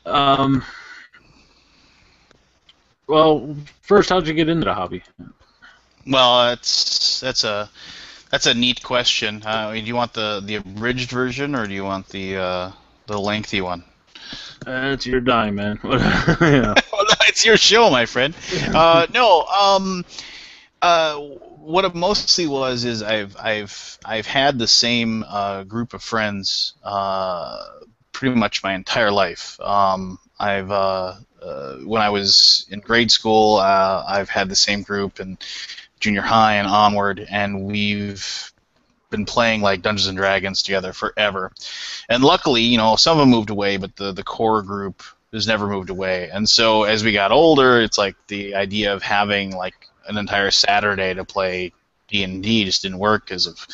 Um, well, first, how'd you get into the hobby? Well, that's a neat question. Do you want the abridged version or do you want the lengthy one? It's your dime, man. Yeah. Well, no, it's your show, my friend. No, what it mostly was is I've had the same group of friends pretty much my entire life. I've When I was in grade school, I've had the same group in junior high and onward, and we've been playing like Dungeons and Dragons together forever. And luckily, some of them moved away, but the core group has never moved away. And so as we got older, it's like the idea of having like an entire Saturday to play D&D just didn't work because of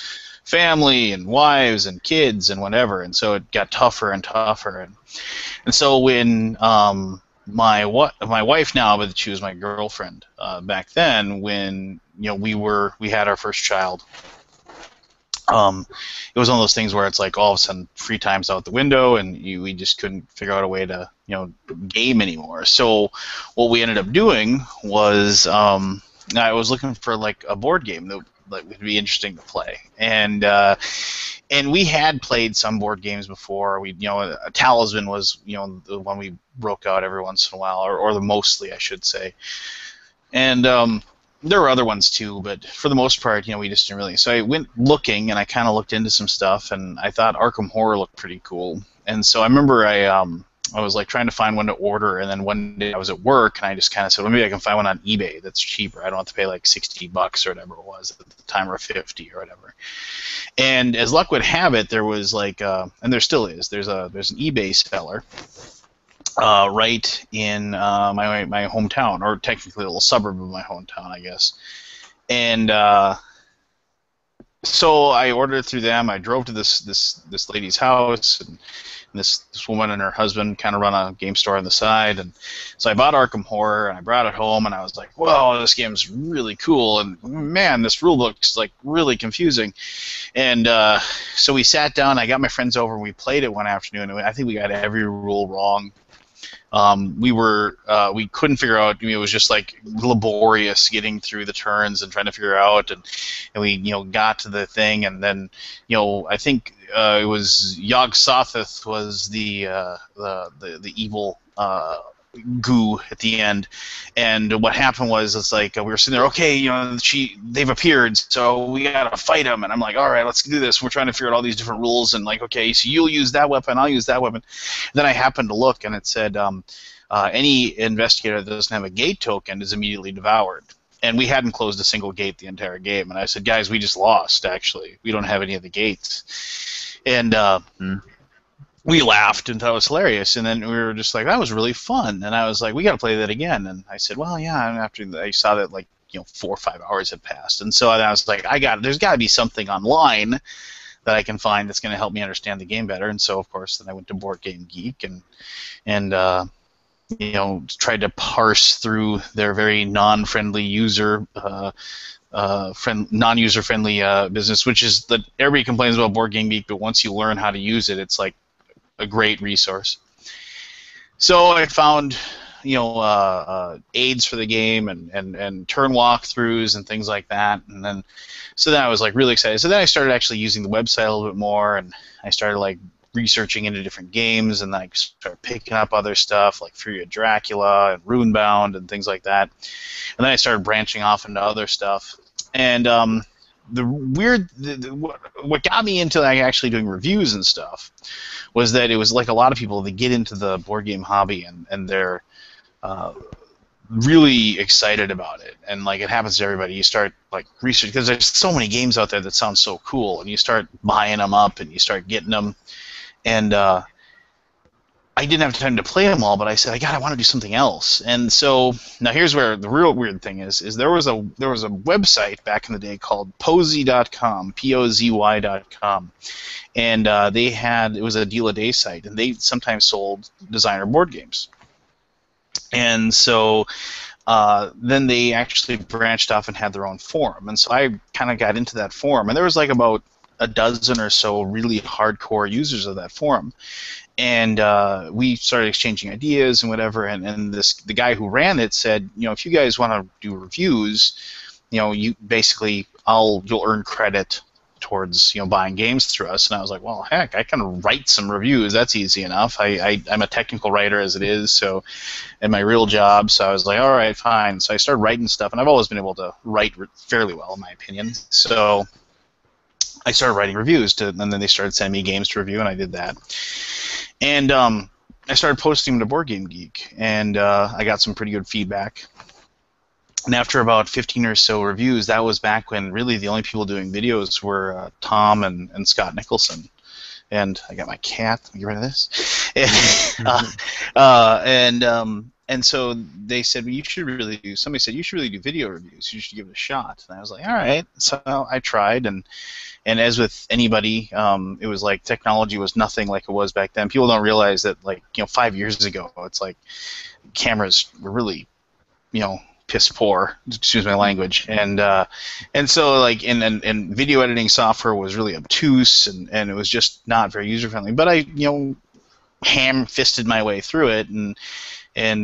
family and wives and kids and whatever. And so it got tougher and tougher. And so when my wife now, but she was my girlfriend back then, when we had our first child. It was one of those things where it's like all of a sudden free time's out the window, and we just couldn't figure out a way to game anymore. So what we ended up doing was I was looking for like a board game that would be interesting to play, and we had played some board games before. A Talisman was the one we broke out every once in a while, or the mostly I should say, and there were other ones too, but for the most part, we just didn't really. So I went looking, and I kind of looked into some stuff, and I thought Arkham Horror looked pretty cool. And so I remember I was like trying to find one to order, and then one day I was at work, and I just kind of said, well, maybe I can find one on eBay that's cheaper. I don't have to pay like $60 or whatever it was at the time, or 50 or whatever. And as luck would have it, there was like, and there still is. There's an eBay seller right in my hometown, or technically a little suburb of my hometown, I guess. And so I ordered it through them. I drove to this lady's house, and this woman and her husband kind of run a game store on the side. And so I bought Arkham Horror, and I brought it home, and I was like, whoa, this game's really cool. And man, this rule book's like really confusing. And so we sat down. I got my friends over, and we played it one afternoon. And I think we got every rule wrong. We couldn't figure out. It was just like laborious getting through the turns and trying to figure out, and we got to the thing, and then I think it was Yog Sothoth was the evil goo at the end. And what happened was, it's like we were sitting there, okay, they've appeared, so we gotta fight them. And I'm like, all right, let's do this. We're trying to figure out all these different rules, and like, okay, so you'll use that weapon, I'll use that weapon. And then I happened to look, and it said any investigator that doesn't have a gate token is immediately devoured. And we hadn't closed a single gate the entire game. And I said, guys, we just lost, actually. We don't have any of the gates. And we laughed and thought it was hilarious, and then we were just like, that was really fun. And I was like, we got to play that again. And I said, well, yeah. And after I saw that, like 4 or 5 hours had passed, and so I was like, there's got to be something online that I can find that's going to help me understand the game better. And so, of course, then I went to Board Game Geek and tried to parse through their very non-friendly non-user friendly business, which is that everybody complains about Board Game Geek, but once you learn how to use it, it's like a great resource. So I found, aids for the game and turn walkthroughs and things like that, and then I was like really excited. So then I started actually using the website a little bit more, and I started like researching into different games, and then I started picking up other stuff like Fury of Dracula and Runebound and things like that. And then I started branching off into other stuff. And what got me into like actually doing reviews and stuff was that it was like a lot of people, they get into the board game hobby, and they're really excited about it, and like it happens to everybody. You start like research, because there's so many games out there that sound so cool, and you start buying them up and you start getting them. And I didn't have time to play them all, but I said, I want to do something else. And so now here's where the real weird thing is there was a website back in the day called Pozy.com, Pozy.com, and it was a deal a day site, and they sometimes sold designer board games. And so then they actually branched off and had their own forum, and so I kind of got into that forum, and there was like about a dozen or so really hardcore users of that forum, and we started exchanging ideas and whatever. And the guy who ran it said, if you guys want to do reviews, you basically you'll earn credit towards buying games through us. And I was like, well, heck, I can write some reviews. That's easy enough. I'm a technical writer as it is, so in my real job. So I was like, all right, fine. So I started writing stuff, and I've always been able to write fairly well, in my opinion. So I started writing reviews, and then they started sending me games to review, and I did that. And I started posting them to Board Game Geek, and I got some pretty good feedback. And after about 15 or so reviews, that was back when really the only people doing videos were Tom and Scott Nicholson. And I got my cat. Let me get rid of this. And so they said, well, somebody said, you should really do video reviews. You should give it a shot. And I was like, all right. So I tried, and as with anybody, it was like technology was nothing like it was back then. People don't realize that, 5 years ago, it's like cameras were really, piss poor, excuse my language, and so and video editing software was really obtuse, and it was just not very user friendly. But I ham-fisted my way through it, and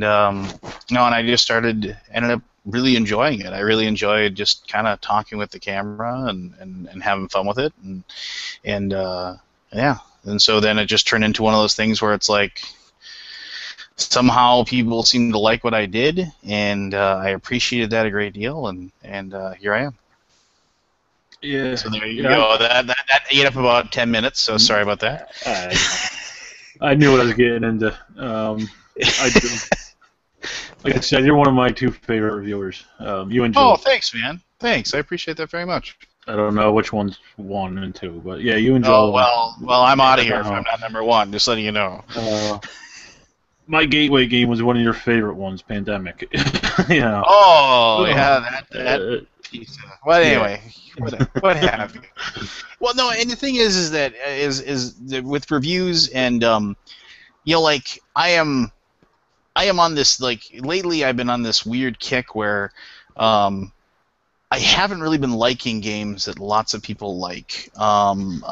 I just ended up really enjoying it. I really enjoyed just kind of talking with the camera and having fun with it, and so then it just turned into one of those things where it's like, somehow people seem to like what I did, and I appreciated that a great deal, and here I am. Yeah. So there you go. That ate up about 10 minutes, so sorry about that. I knew what I was getting into. Like I said, you're one of my two favorite reviewers. You and Joe. Oh, thanks, man. Thanks. I appreciate that very much. I don't know which one's 1 and 2, but yeah, you and Joe. Oh, well, I'm out of here if I'm not number 1, just letting you know. My gateway game was one of your favorite ones, Pandemic. Oh, yeah, that piece of... Well, anyway, what have you? Well, no, and the thing is that with reviews and I am on this, lately I've been on this weird kick where I haven't really been liking games that lots of people like. And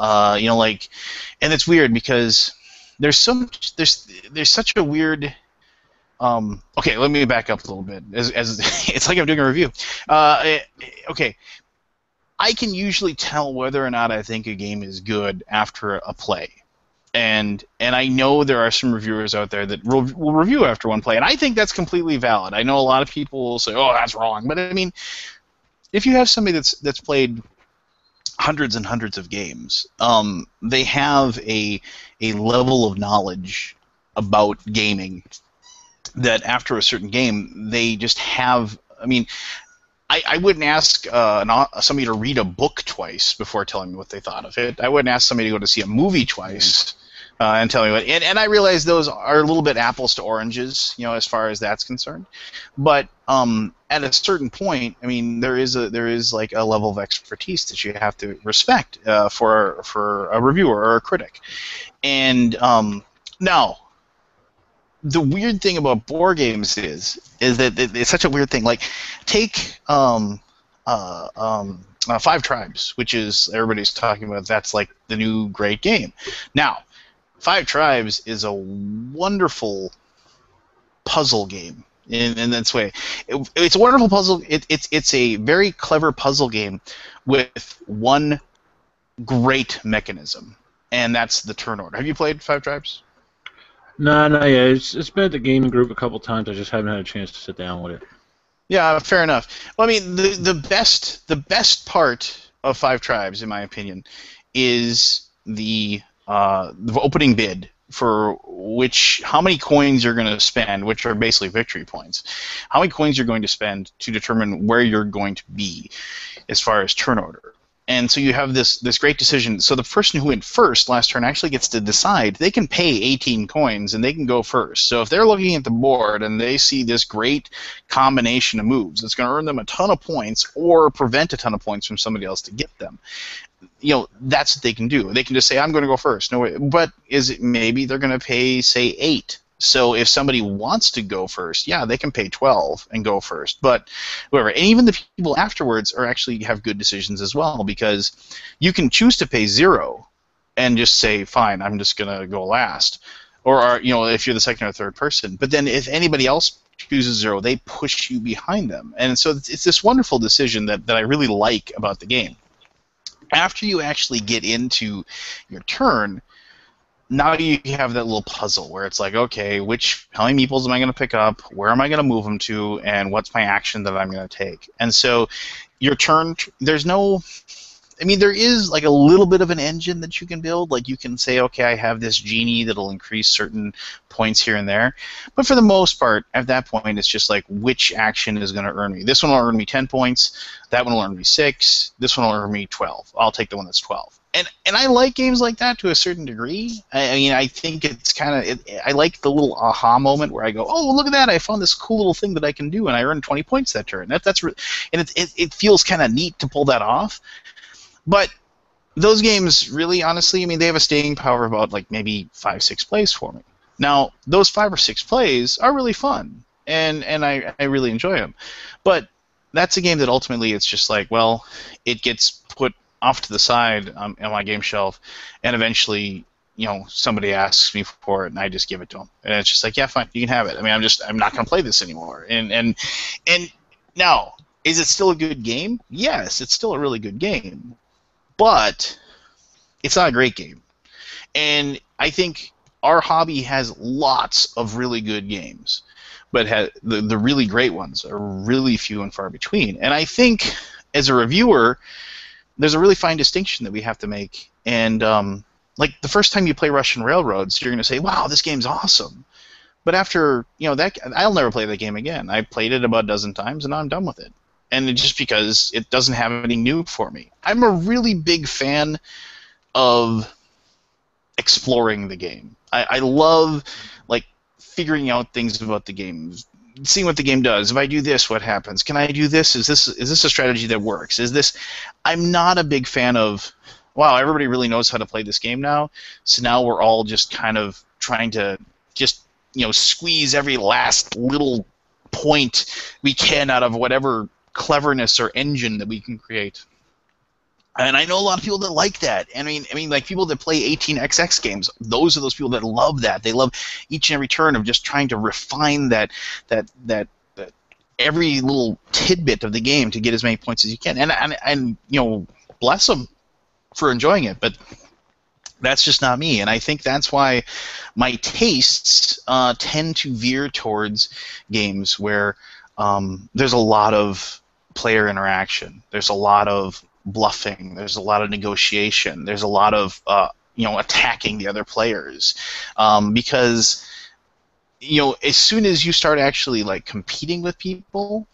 it's weird because there's such a weird. Okay, let me back up a little bit. As it's like I'm doing a review. Okay, I can usually tell whether or not I think a game is good after a play, and I know there are some reviewers out there that will review after one play, and I think that's completely valid. I know a lot of people will say, "Oh, that's wrong," but I mean, if you have somebody that's played hundreds and hundreds of games, they have a level of knowledge about gaming that after a certain game they just have. I mean, I wouldn't ask somebody to read a book twice before telling me what they thought of it. I wouldn't ask somebody to go to see a movie twice and tell me what. And I realize those are a little bit apples to oranges, as far as that's concerned. But at a certain point, I mean, there is like a level of expertise that you have to respect for a reviewer or a critic. And now, the weird thing about board games is that it's such a weird thing. Like, take Five Tribes, which is everybody's talking about. That's like the new great game. Now, Five Tribes is a wonderful puzzle game in that way. It's a wonderful puzzle. It's a very clever puzzle game with one great mechanism, and that's the turn order. Have you played Five Tribes? No, yeah. It's been at the gaming group a couple times. I just haven't had a chance to sit down with it. Yeah, fair enough. Well, I mean, the best part of Five Tribes, in my opinion, is the opening bid, for how many coins you're going to spend, which are basically victory points. How many coins you're going to spend to determine where you're going to be as far as turn order. And so you have this great decision. So the person who went first last turn actually gets to decide. They can pay 18 coins and they can go first. So if they're looking at the board and they see this great combination of moves, it's going to earn them a ton of points or prevent a ton of points from somebody else to get them. That's what they can do. They can just say, I'm going to go first. No way. But is it maybe they're going to pay, say, 8 So if somebody wants to go first, yeah, they can pay 12 and go first. But whoever, and even the people afterwards are actually have good decisions as well, because you can choose to pay 0 and just say, fine, I'm just gonna go last, or if you're the second or third person. But then if anybody else chooses 0, they push you behind them, and so it's this wonderful decision that I really like about the game. After you actually get into your turn, now you have that little puzzle where it's like, okay, how many meeples am I going to pick up? Where am I going to move them to? And what's my action that I'm going to take? And so your turn, there's no... I mean, there is like a little bit of an engine that you can build. Like you can say, okay, I have this genie that'll increase certain points here and there. But for the most part, at that point, it's just like which action is going to earn me. This one will earn me 10 points. That one will earn me 6. This one will earn me 12. I'll take the one that's 12. And I like games like that to a certain degree. I mean, I think it's kind of... I like the little aha moment where I go, oh, look at that! I found this cool little thing that I can do, and I earned 20 points that turn. And it feels kind of neat to pull that off. But those games, really, honestly, I mean, they have a staying power of about like maybe 5-6 plays for me. Now, those 5 or 6 plays are really fun, and I really enjoy them. But that's a game that ultimately it's just like, well, it gets put off to the side on my game shelf, and eventually, somebody asks me for it, and I just give it to them, and it's just like, yeah, fine, you can have it. I mean, I'm not going to play this anymore. And now, is it still a good game? Yes, it's still a really good game. But it's not a great game. And I think our hobby has lots of really good games, but the really great ones are really few and far between. And I think, as a reviewer, there's a really fine distinction that we have to make. And like the first time you play Russian Railroads, you're going to say, wow, this game's awesome. But after, that, I'll never play that game again. I played it about a dozen times, and now I'm done with it. And it's just because it doesn't have anything new for me. I'm a really big fan of exploring the game. I love like figuring out things about the game, seeing what the game does. If I do this, what happens? Can I do this? Is this a strategy that works? I'm not a big fan of, wow, everybody really knows how to play this game now, so now we're all just kind of trying to just squeeze every last little point we can out of whatever cleverness or engine that we can create. And I know a lot of people that like that. And I mean, like people that play 18xx games, those are those people that love that. They love each and every turn of just trying to refine that every little tidbit of the game to get as many points as you can. And bless them for enjoying it, but that's just not me. And I think that's why my tastes tend to veer towards games where there's a lot of player interaction. There's a lot of bluffing. There's a lot of negotiation. There's a lot of attacking the other players, because as soon as you start actually like competing with people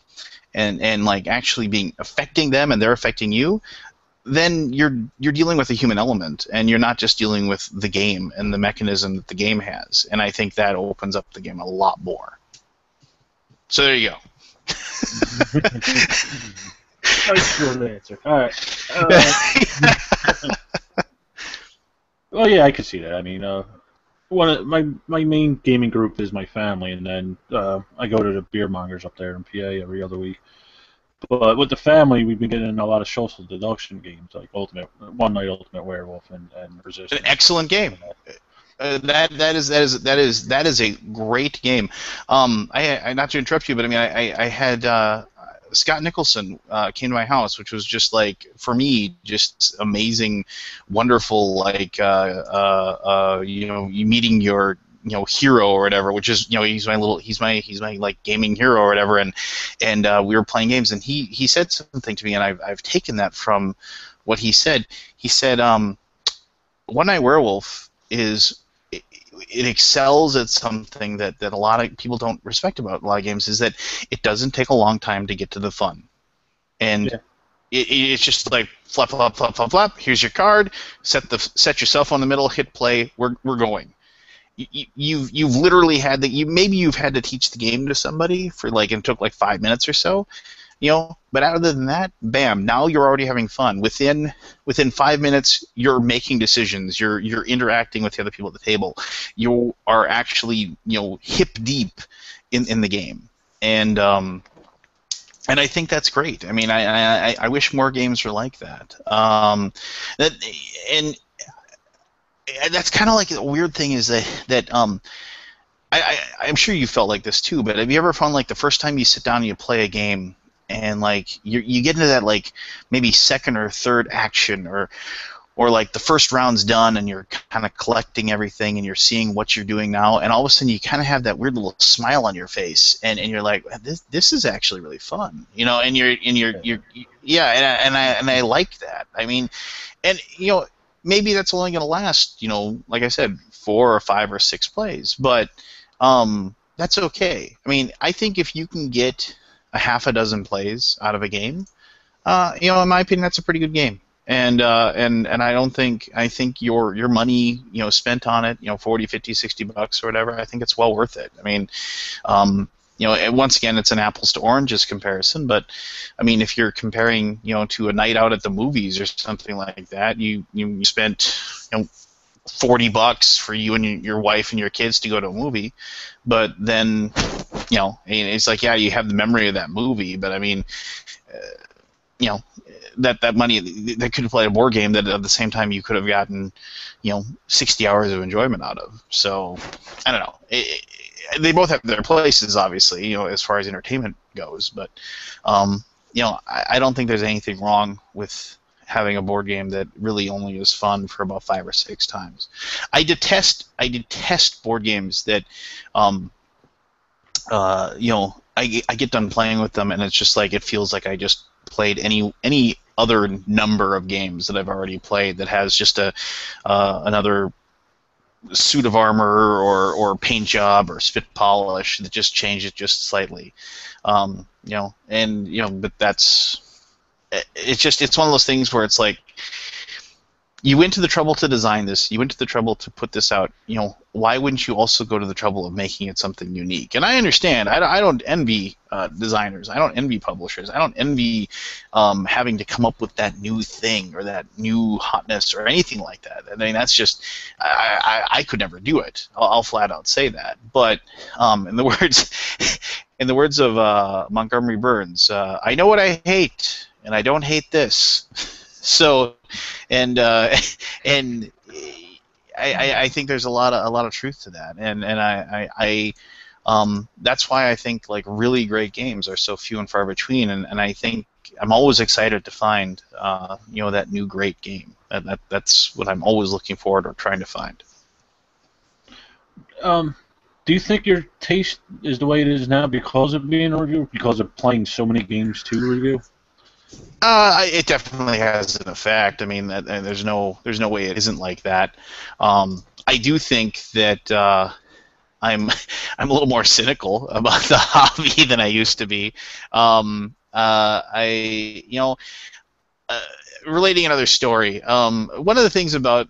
and like actually affecting them and they're affecting you, then you're dealing with a human element, and you're not just dealing with the game and the mechanism that the game has. And I think that opens up the game a lot more. So there you go. Nice short answer. All right. Well, yeah, I can see that. I mean, one of my main gaming group is my family, and then I go to the beer mongers up there in PA every other week. But with the family, we've been getting in a lot of social deduction games, like One Night Ultimate Werewolf and Resistance. An excellent game. That is a great game. I not to interrupt you, but I mean I had Scott Nicholson came to my house, which was just like, for me, just amazing, wonderful, like you meeting your hero or whatever, which is he's my like gaming hero or whatever, and we were playing games, and he said something to me, and I've taken that from what he said. He said, One Night Werewolf it excels at something that a lot of people don't respect about a lot of games, is that it doesn't take a long time to get to the fun. And yeah. It's just like flap, flap, flap, flap, flap. Here's your card. Set your cell phone in the middle. Hit play. We're going. You've literally had maybe you've had to teach the game to somebody for like, and it took like 5 minutes or so, But other than that, bam, now you're already having fun. Within 5 minutes, you're making decisions. You're interacting with the other people at the table. You are actually hip deep in the game, and I think that's great. I mean, I wish more games were like that. That and that's kind of like a weird thing is that I'm sure you felt like this too. But have you ever found like the first time you sit down and you play a game and like you get into that like maybe second or third action or like the first round's done and you're kind of collecting everything and you're seeing what you're doing now, and all of a sudden you kind of have that weird little smile on your face and you're like, this is actually really fun, and you're yeah, and I like that. I mean, and maybe that's only going to last, like I said, 4 or 5 or 6 plays, but that's okay. I mean, I think if you can get a half a dozen plays out of a game, in my opinion, that's a pretty good game. And I don't think I think your money spent on it, 40, 50, 60 bucks or whatever, I think it's well worth it. I mean, once again, it's an apples to oranges comparison, but I mean, if you're comparing to a night out at the movies or something like that, you spent 40 bucks for you and your wife and your kids to go to a movie, but then it's like, yeah, you have the memory of that movie, but I mean, that money that could have played a board game that at the same time you could have gotten 60 hours of enjoyment out of. So I don't know, they both have their places, obviously, as far as entertainment goes, but I don't think there's anything wrong with having a board game that really only is fun for about 5 or 6 times. I detest board games that I get done playing with them and it's just like it feels like I just played any other number of games that I've already played that has just another suit of armor or paint job or spit polish that just changed it just slightly, but that's it's one of those things where it's like, you went to the trouble to design this, you went to the trouble to put this out, why wouldn't you also go to the trouble of making it something unique? And I understand, I don't envy designers, I don't envy publishers, I don't envy having to come up with that new thing or that new hotness or anything like that. I mean, that's just, I could never do it. I'll flat out say that. But in the words of Montgomery Burns, I know what I hate, and I don't hate this. So, and I think there's a lot of truth to that, and I that's why I think like really great games are so few and far between, and I think I'm always excited to find that new great game. That's what I'm always looking forward or trying to find. Do you think your taste is the way it is now because of being a reviewer, because of playing so many games to review? It definitely has an effect. I mean, there's no way it isn't like that. I do think that I'm a little more cynical about the hobby than I used to be. Relating another story. One of the things about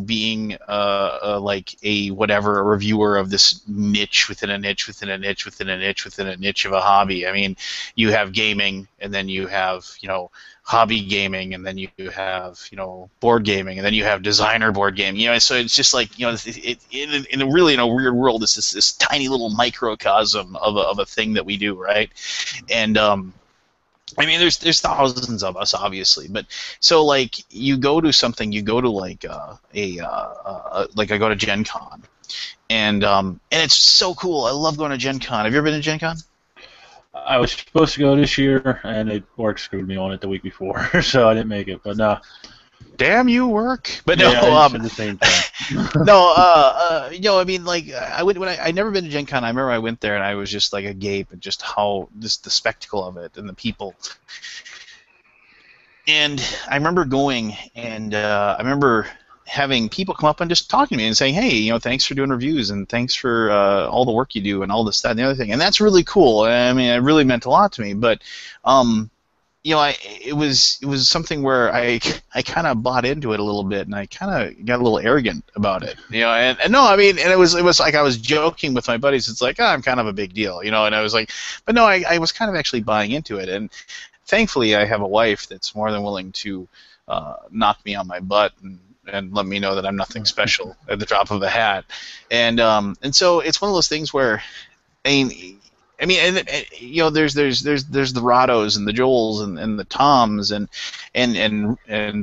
being like a reviewer of this niche within a niche within a niche within a niche within a niche of a hobby. I mean, you have gaming, and then you have hobby gaming, and then you have board gaming, and then you have designer board gaming. So it's just like in a weird world, it's this tiny little microcosm of a thing that we do, right? And I mean, there's thousands of us, obviously, but so like you go to something, you go to like like I go to Gen Con, and it's so cool. I love going to Gen Con. Have you ever been to Gen Con? I was supposed to go this year, and work screwed me on it the week before, so I didn't make it. But no. Damn you, work! But yeah, no, at the same time. no, I mean, like I went when I never been to Gen Con. I remember I went there and I was just like agape at just how the spectacle of it and the people. And I remember going, and I remember having people come up and just talking to me and saying, "Hey, thanks for doing reviews and thanks for all the work you do and all this, that, and the other thing." And that's really cool. I mean, it really meant a lot to me. But it was something where I kind of bought into it a little bit, and I kind of got a little arrogant about it, and no, I mean, and it was like I was joking with my buddies. It's like, oh, I'm kind of a big deal, and I was like, but no, I was kind of actually buying into it, and thankfully I have a wife that's more than willing to knock me on my butt and let me know that I'm nothing special at the drop of a hat, and so it's one of those things where, there's the Rados and the Joels and the Toms and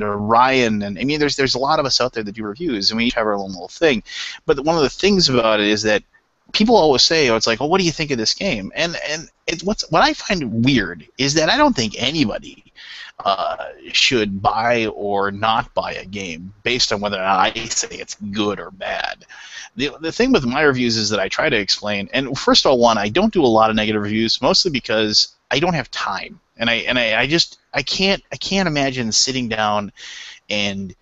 Ryan, and I mean there's a lot of us out there that do reviews, and we each have our own little thing. But one of the things about it is that people always say, "Oh, it's like, oh, what do you think of this game?" And what I find weird is that I don't think anybody should buy or not buy a game based on whether or not I say it's good or bad. The thing with my reviews is that I try to explain, and first of all, I don't do a lot of negative reviews, mostly because I don't have time, and I can't imagine sitting down and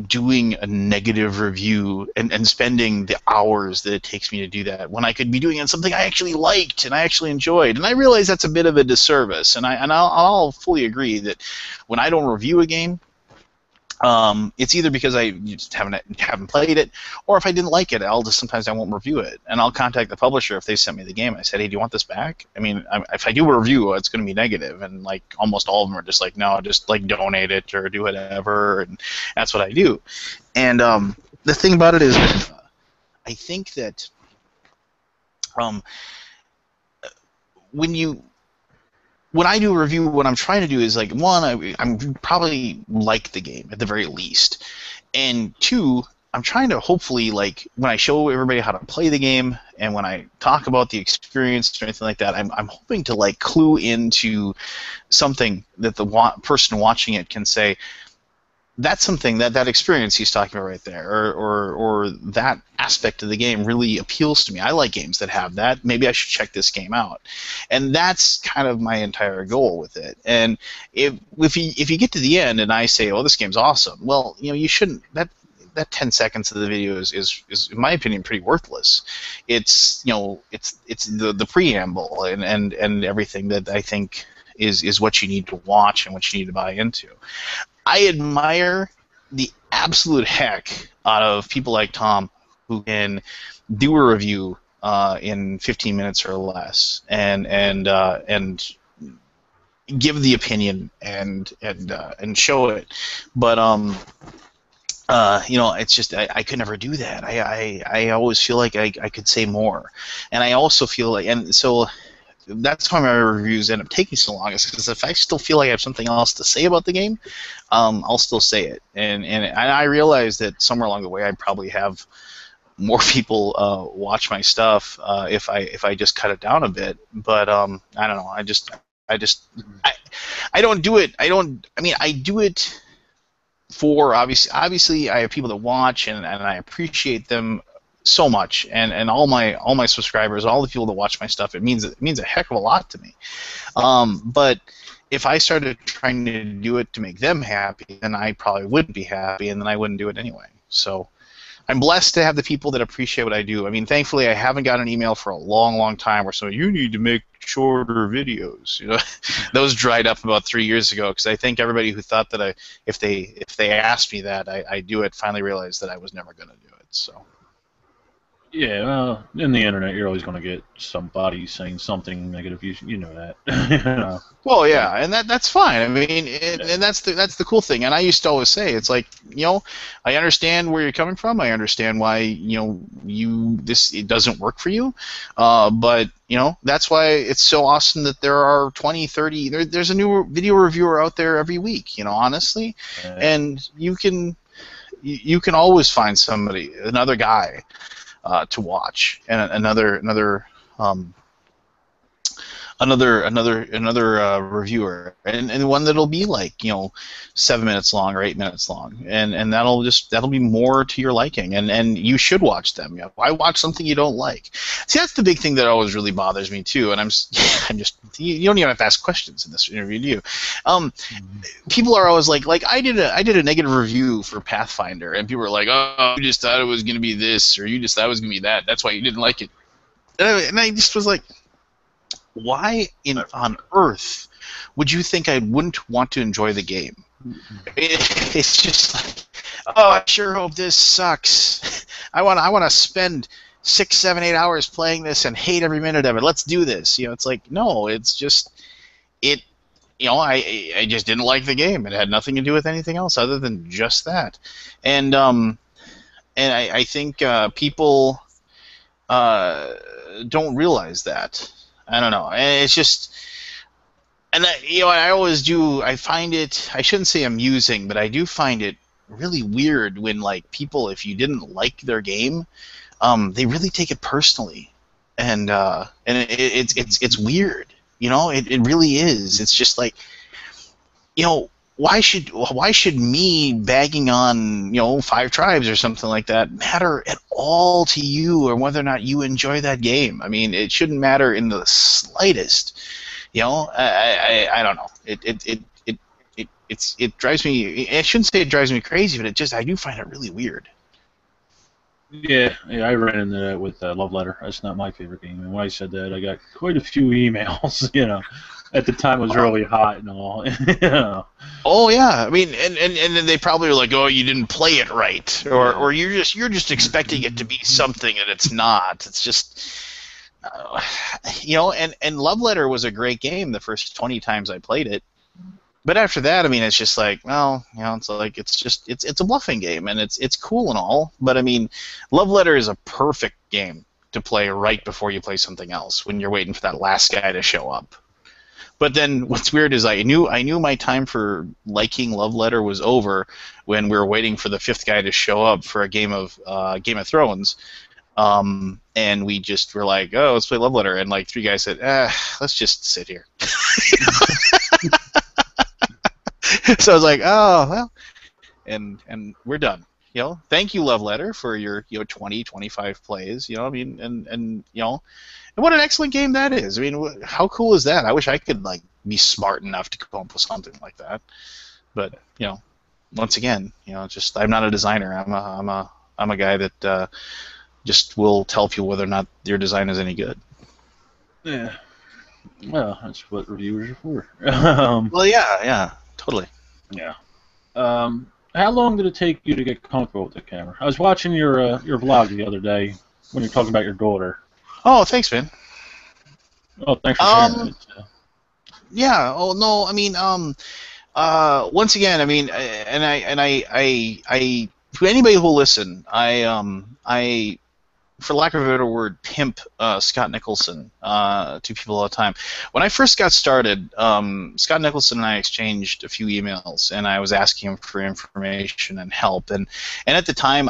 doing a negative review and spending the hours that it takes me to do that when I could be doing it on something I actually liked and I actually enjoyed. And I realize that's a bit of a disservice, and I'll fully agree that when I don't review a game, it's either because I just haven't played it, or if I didn't like it, sometimes I won't review it, and I'll contact the publisher if they sent me the game. I said, hey, do you want this back? I mean, if I do a review, it's going to be negative, and like almost all of them are just like, no, just like donate it or do whatever, and that's what I do. And the thing about it is, I think that when I do a review, what I'm trying to do is, like, one, I'm probably like the game at the very least, and two, I'm trying to hopefully, like, when I show everybody how to play the game and when I talk about the experience or anything like that, I'm hoping to, like, clue into something that the person watching it can say, that's something that experience he's talking about right there, or that aspect of the game really appeals to me. I like games that have that. Maybe I should check this game out, and that's kind of my entire goal with it. And if you get to the end and I say, "Oh, this game's awesome," well, you shouldn't. That 10 seconds of the video is in my opinion pretty worthless. It's the preamble and everything that I think is what you need to watch and what you need to buy into. I admire the absolute heck out of people like Tom who can do a review in 15 minutes or less and give the opinion and show it. But it's just I could never do that. I always feel like I could say more, and I also feel like, and so that's why my reviews end up taking so long, is because if I still feel like I have something else to say about the game, I'll still say it. And I realize that somewhere along the way I probably have more people watch my stuff if I just cut it down a bit. But I don't know. I don't do it. I do it for obviously I have people that watch and I appreciate them so much, and all my subscribers, all the people that watch my stuff, it means a heck of a lot to me. But if I started trying to do it to make them happy, then I probably wouldn't be happy, and then I wouldn't do it anyway. So I'm blessed to have the people that appreciate what I do. I mean, thankfully, I haven't got an email for a long, long time where someone, you need to make shorter videos. Those dried up about 3 years ago, because I think everybody who thought that if they asked me that I do it, finally realized that I was never going to do it. So. Yeah, well, in the internet, you're always going to get somebody saying something negative. You know that. Well, yeah, and that's fine. I mean, and that's the cool thing. And I used to always say, it's like, I understand where you're coming from. I understand why it doesn't work for you. But that's why it's so awesome that there are 20, 30. There's a new video reviewer out there every week. Honestly, and you can always find another guy to watch, and another reviewer, and one that'll be like 7 minutes long or 8 minutes long, and that'll be more to your liking, and you should watch them. Why watch something you don't like? See, that's the big thing that always really bothers me too, and I'm just you don't even have to ask questions in this interview, do you? People are always like I did a negative review for Pathfinder, and people are like, oh, you just thought it was gonna be this, or you just thought it was gonna be that. That's why you didn't like it. And I just was like, why on earth would you think I wouldn't want to enjoy the game? It's just like, oh, I sure hope this sucks. I want to spend 6, 7, 8 hours playing this and hate every minute of it. Let's do this. It's like, no, it's just it. I just didn't like the game. It had nothing to do with anything else other than just that. And I think people don't realize that. I don't know. And it's just, and I always do. I find it. I shouldn't say amusing, but I do find it really weird when like people, if you didn't like their game, they really take it personally, and it's weird. It really is. It's just like, why should me bagging on 5 Tribes or something like that matter at all to you, or whether or not you enjoy that game? I mean, it shouldn't matter in the slightest. I don't know. It drives me. I shouldn't say it drives me crazy, but I do find it really weird. Yeah, I ran into that with Love Letter. That's not my favorite game. And when I said that, I got quite a few emails. At the time it was really hot and all. Oh yeah, I mean, and then they probably were like, "Oh, you didn't play it right," or you're just expecting it to be something and it's not. It's just, and Love Letter was a great game the first 20 times I played it. But after that, I mean, it's just like, well, it's like it's a bluffing game, and it's cool and all. But I mean, Love Letter is a perfect game to play right before you play something else, when you're waiting for that last guy to show up. But then what's weird is I knew my time for liking Love Letter was over when we were waiting for the 5th guy to show up for a game of Thrones. And we just were like, oh, let's play Love Letter, and like 3 guys said, let's just sit here. So I was like, oh well, and we're done. Thank you, Love Letter, for your 20, 25 plays. I mean, and what an excellent game that is. I mean, how cool is that? I wish I could like be smart enough to come up with something like that. But once again, just I'm not a designer. I'm a guy that just will tell people whether or not their design is any good. Yeah. Well, that's what reviewers are for. Well, yeah, totally. Yeah. How long did it take you to get comfortable with the camera? I was watching your vlog the other day when you're talking about your daughter. Oh, thanks, man. Oh, thanks for sharing it. Yeah. Oh no. I mean, once again, I mean, I to anybody who will listen, I, for lack of a better word, pimp Scott Nicholson to people all the time. When I first got started, Scott Nicholson and I exchanged a few emails, and I was asking him for information and help. And at the time,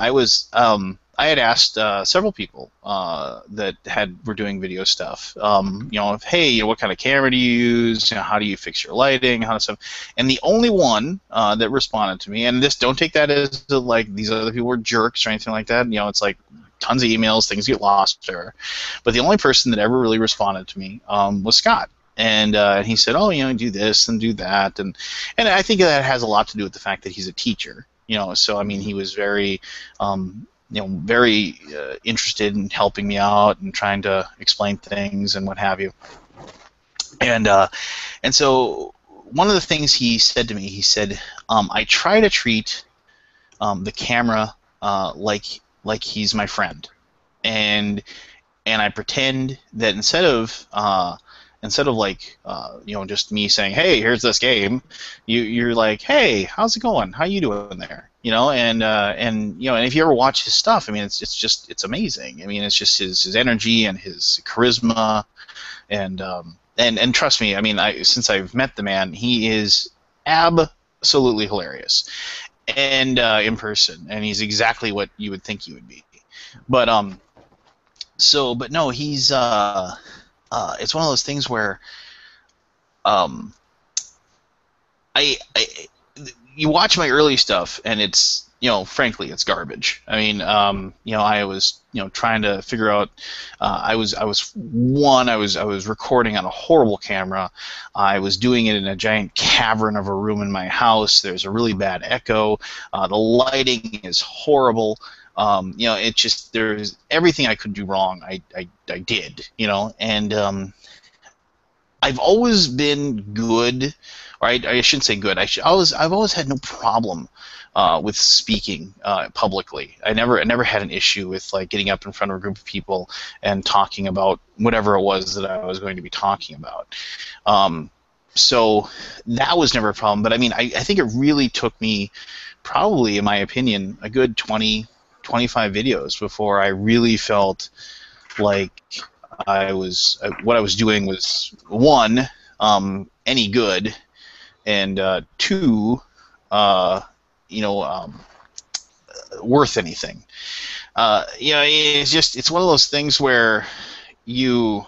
I had asked several people that were doing video stuff. Hey, what kind of camera do you use? How do you fix your lighting? How stuff. And the only one that responded to me, and don't take that as like these other people were jerks or anything like that. It's like tons of emails, things get lost, but the only person that ever really responded to me was Scott. And he said, oh, do this and do that, and I think that has a lot to do with the fact that he's a teacher. So I mean, he was very very interested in helping me out and trying to explain things and what have you. And so one of the things he said to me, he said, I try to treat the camera like he's my friend, and I pretend that instead of like just me saying, hey, here's this game, you're like, hey, how's it going? How you doing there? And if you ever watch his stuff, I mean, it's amazing. I mean, it's just his energy and his charisma, and trust me, I mean, since I've met the man, he is absolutely hilarious, and in person, and he's exactly what you would think he would be. But but no, he's it's one of those things where you watch my early stuff, and it's, frankly, it's garbage. I mean, I was, trying to figure out. I was recording on a horrible camera. I was doing it in a giant cavern of a room in my house. There's a really bad echo. The lighting is horrible. It just, there's everything I could do wrong. I did, and I've always been good, or I shouldn't say good. I've always had no problem with speaking publicly. I never had an issue with like getting up in front of a group of people and talking about whatever it was that I was going to be talking about. So that was never a problem. But I mean, I think it really took me, probably in my opinion, a good 20, 25 videos before I really felt like what I was doing was, one, any good, and two, you know, worth anything. You know, it's one of those things where you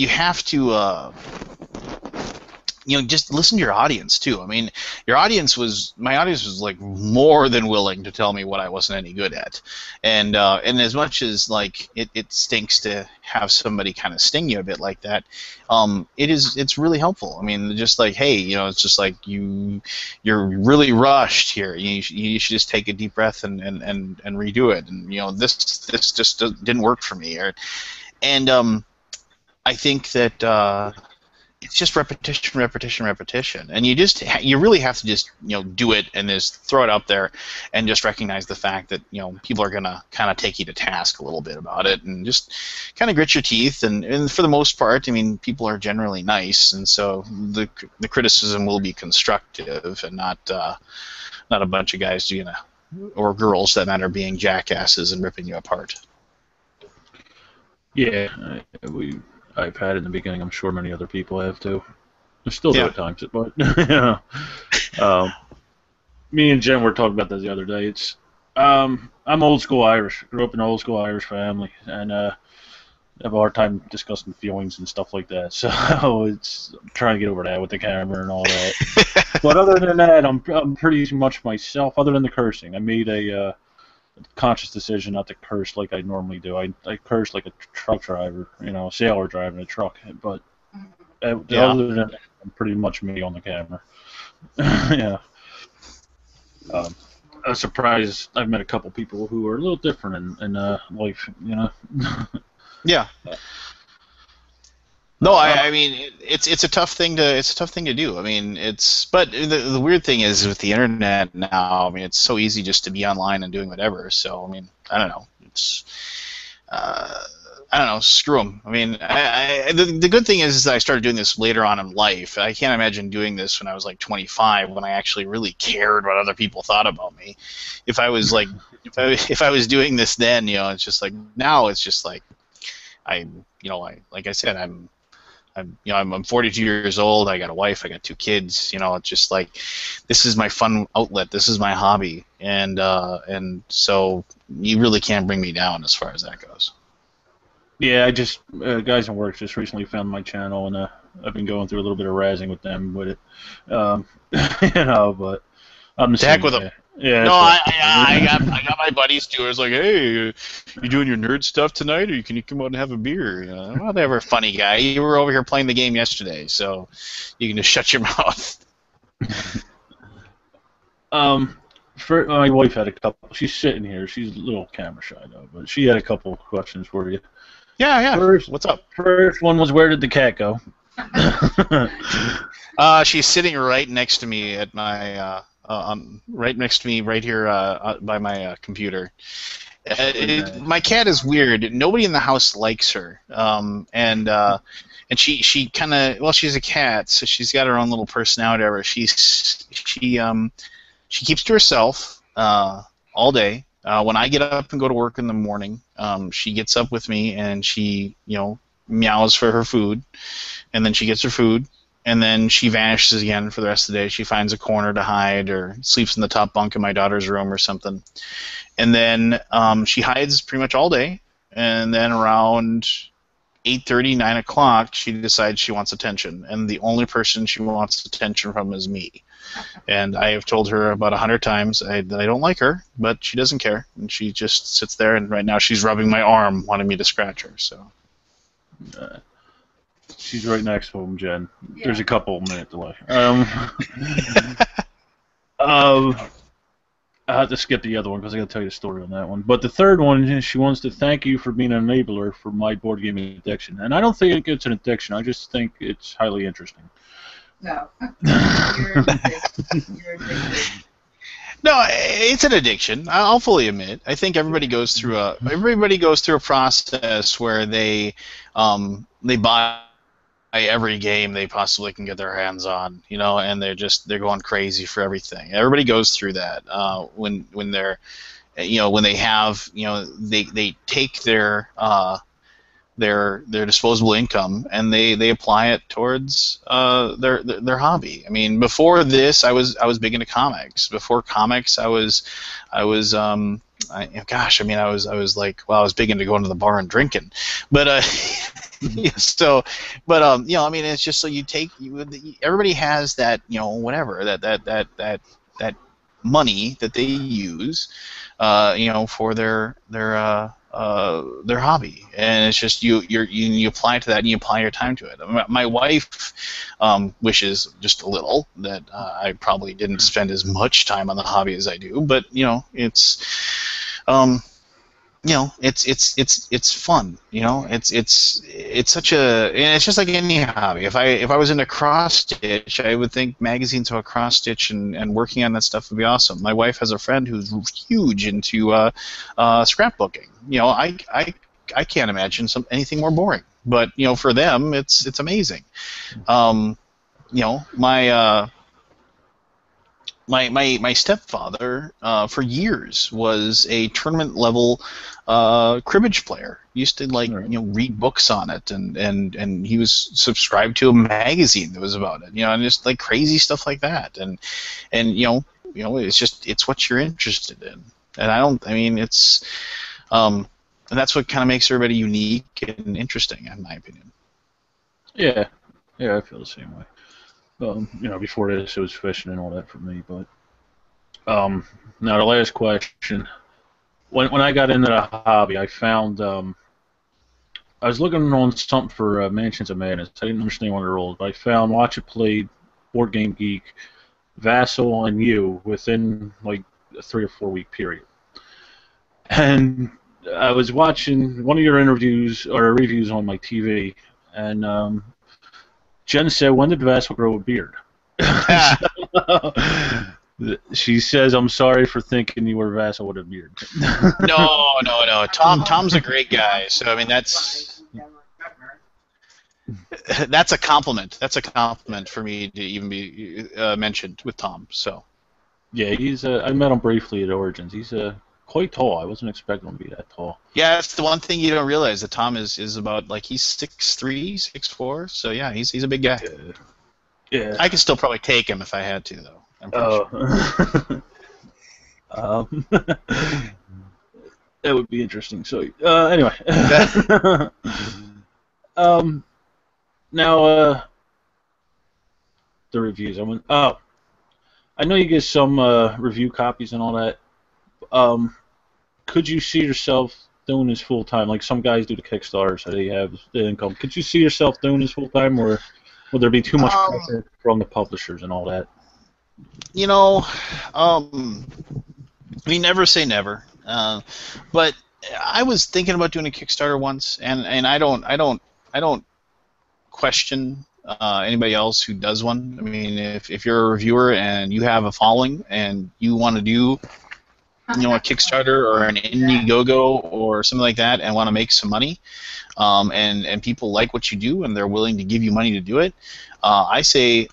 have to you know, just listen to your audience too. I mean, my audience was like more than willing to tell me what I wasn't any good at, and as much as like it stinks to have somebody kind of sting you a bit like that, it's really helpful. I mean, just like, hey, you know, it's just like you're really rushed here. You should just take a deep breath and redo it, and you know, this just didn't work for me, and I think that. It's just repetition, repetition, repetition, and you really have to just, you know, do it and just throw it out there, and just recognize the fact that, you know, people are gonna kind of take you to task a little bit about it, and just kind of grit your teeth, and for the most part, I mean, people are generally nice, and so the criticism will be constructive and not a bunch of guys doing or girls that matter being jackasses and ripping you apart. Yeah, I've had it in the beginning. I'm sure many other people have too. I still do at times, but yeah. Me and Jen were talking about that the other day. I'm old school Irish. Grew up in an old school Irish family, and have a hard time discussing feelings and stuff like that. So I'm trying to get over that with the camera and all that. But other than that, I'm pretty much myself. Other than the cursing, I made a conscious decision not to curse like I normally do. I curse like a truck driver, you know, a sailor driving a truck. But other than that, I'm pretty much me on the camera. Yeah. I was surprised. I've met a couple people who are a little different in life, you know. Yeah. No, I mean, it's a tough thing to do. I mean, but the weird thing is with the internet now. I mean, it's so easy just to be online and doing whatever. So I mean, I don't know. I don't know. Screw them. I mean, the good thing is that I started doing this later on in life. I can't imagine doing this when I was like 25, when I actually really cared what other people thought about me. If I was like, if I was doing this then, you know, it's just like now it's just like like I said, I'm 42 years old. I got a wife. I got 2 kids. You know, it's just like, this is my fun outlet. This is my hobby, and so you really can't bring me down as far as that goes. Yeah, I just guys in work just recently found my channel, and I've been going through a little bit of razzing with them with it. You know, but I'm the Heck same with guy. them. Yeah. No, I got my buddies too. I was like, hey, you doing your nerd stuff tonight, or can you come out and have a beer? You know, well, they were a funny guy. You were over here playing the game yesterday, so you can just shut your mouth. My wife had a couple. She's sitting here. She's a little camera shy though, but she had a couple of questions for you. Yeah. What's up? First one was, where did the cat go? She's sitting right next to me at my right next to me, right here by my computer. My cat is weird. Nobody in the house likes her, and she kind of, well, she's a cat, so she's got her own little personality. Or she keeps to herself all day. When I get up and go to work in the morning, she gets up with me and she, you know, meows for her food, and then she gets her food. And then she vanishes again for the rest of the day. She finds a corner to hide, or sleeps in the top bunk in my daughter's room or something. And then she hides pretty much all day. And then around 8:30, 9 o'clock, she decides she wants attention. And the only person she wants attention from is me. And I have told her about 100 times that I don't like her, but she doesn't care. And she just sits there, and right now she's rubbing my arm, wanting me to scratch her. So. She's right next to him, Jen. Yeah. There's a couple minute delay. I have to skip the other one because I got to tell you the story on that one. But the third one is she wants to thank you for being an enabler for my board gaming addiction. And I don't think it's an addiction. I just think it's highly interesting. No. You're addicted. You're addicted. No, it's an addiction. I'll fully admit. I think everybody goes through a process where they buy every game they possibly can get their hands on, and they're going crazy for everything. Everybody goes through that when they're, when they have, they take their disposable income and they apply it towards their hobby. I mean, before this, I was big into comics. Before comics, I was like, well, I was big into going to the bar and drinking, but so, but I mean, it's just so everybody has that, whatever that money that they use, for their hobby, and it's just you apply it to that and you apply your time to it. My wife wishes just a little that I probably didn't spend as much time on the hobby as I do, but it's it's fun. It's such a, and it's just like any hobby. If I was into cross stitch, I would think magazines about cross stitch and working on that stuff would be awesome. My wife has a friend who's huge into scrapbooking. I can't imagine anything more boring. But for them, it's amazing. My stepfather for years was a tournament level cribbage player. He used to read books on it, and he was subscribed to a magazine that was about it, and just like crazy stuff like that, and it's what you're interested in, and and that's what kind of makes everybody unique and interesting, in my opinion. Yeah, I feel the same way. Before this, it was fishing and all that for me. But now the last question: when I got into the hobby, I found I was looking on something for Mansions of Madness. I didn't understand what the rules, but I found Watch It Played, Board Game Geek, Vassal, and you within like a 3 or 4 week period. And I was watching one of your interviews or reviews on my TV, and Jen said, "When did Vassal grow a beard?" She says, "I'm sorry for thinking you were Vassal with a beard." No. Tom's a great guy. So I mean, that's a compliment. That's a compliment for me to even be mentioned with Tom. So yeah, he's. I met him briefly at Origins. He's quite tall. I wasn't expecting him to be that tall. Yeah, that's the one thing you don't realize, that Tom is about, like, he's 6'3", 6'4", so yeah, he's a big guy. Yeah. I could still probably take him if I had to, though. I'm pretty sure. That would be interesting. So anyway. Now the reviews. I know you get some review copies and all that. Could you see yourself doing this full time? Like some guys do the Kickstarter, so they have the income. Could you see yourself doing this full time, or would there be too much pressure from the publishers and all that? We never say never. But I was thinking about doing a Kickstarter once, and I don't question anybody else who does one. I mean, if you're a reviewer and you have a following and you want to do a Kickstarter or an Indiegogo or something like that and want to make some money, and people like what you do and they're willing to give you money to do it, I say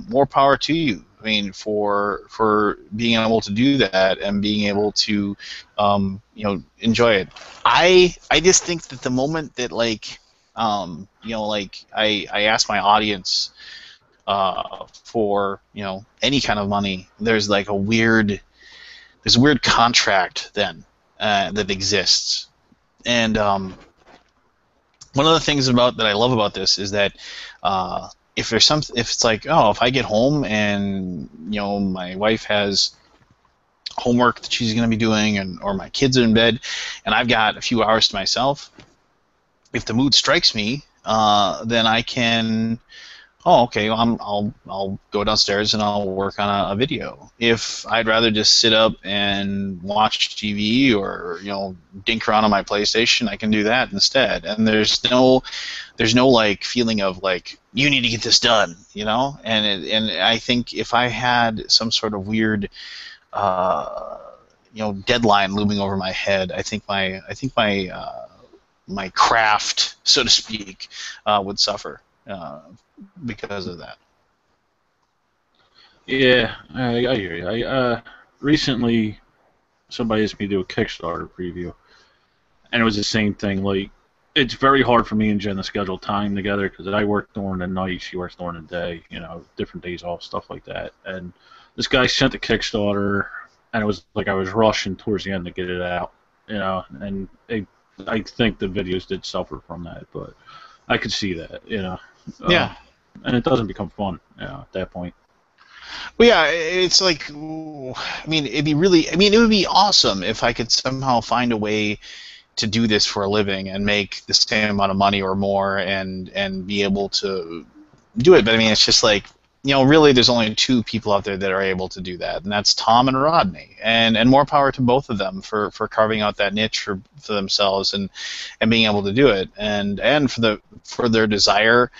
more power to you. I mean, for being able to do that and being able to enjoy it. I just think that the moment that I ask my audience for any kind of money, there's like a weird contract then that exists, and one of the things that I love about this is that if it's like, if I get home and my wife has homework that she's going to be doing, or my kids are in bed and I've got a few hours to myself, if the mood strikes me, then I can oh, okay, well, I'll go downstairs and I'll work on a video. If I'd rather just sit up and watch TV or dink around on my PlayStation, I can do that instead. And there's no like feeling of like you need to get this done, And I think if I had some sort of weird deadline looming over my head, I think my craft, so to speak, would suffer because of that. Yeah, I hear you. Recently somebody asked me to do a Kickstarter preview, and it was the same thing. Like, it's very hard for me and Jen to schedule time together because I work during the night, she works during the day. Different days off, stuff like that. And this guy sent the Kickstarter, and it was like I was rushing towards the end to get it out. And I think the videos did suffer from that, but I could see that. Yeah. And it doesn't become fun, at that point. Well, yeah, it's like, it would be awesome if I could somehow find a way to do this for a living and make the same amount of money or more and be able to do it. But I mean, it's just like, really there's only two people out there that are able to do that, and that's Tom and Rodney. And more power to both of them for carving out that niche for themselves and being able to do it. And for their desire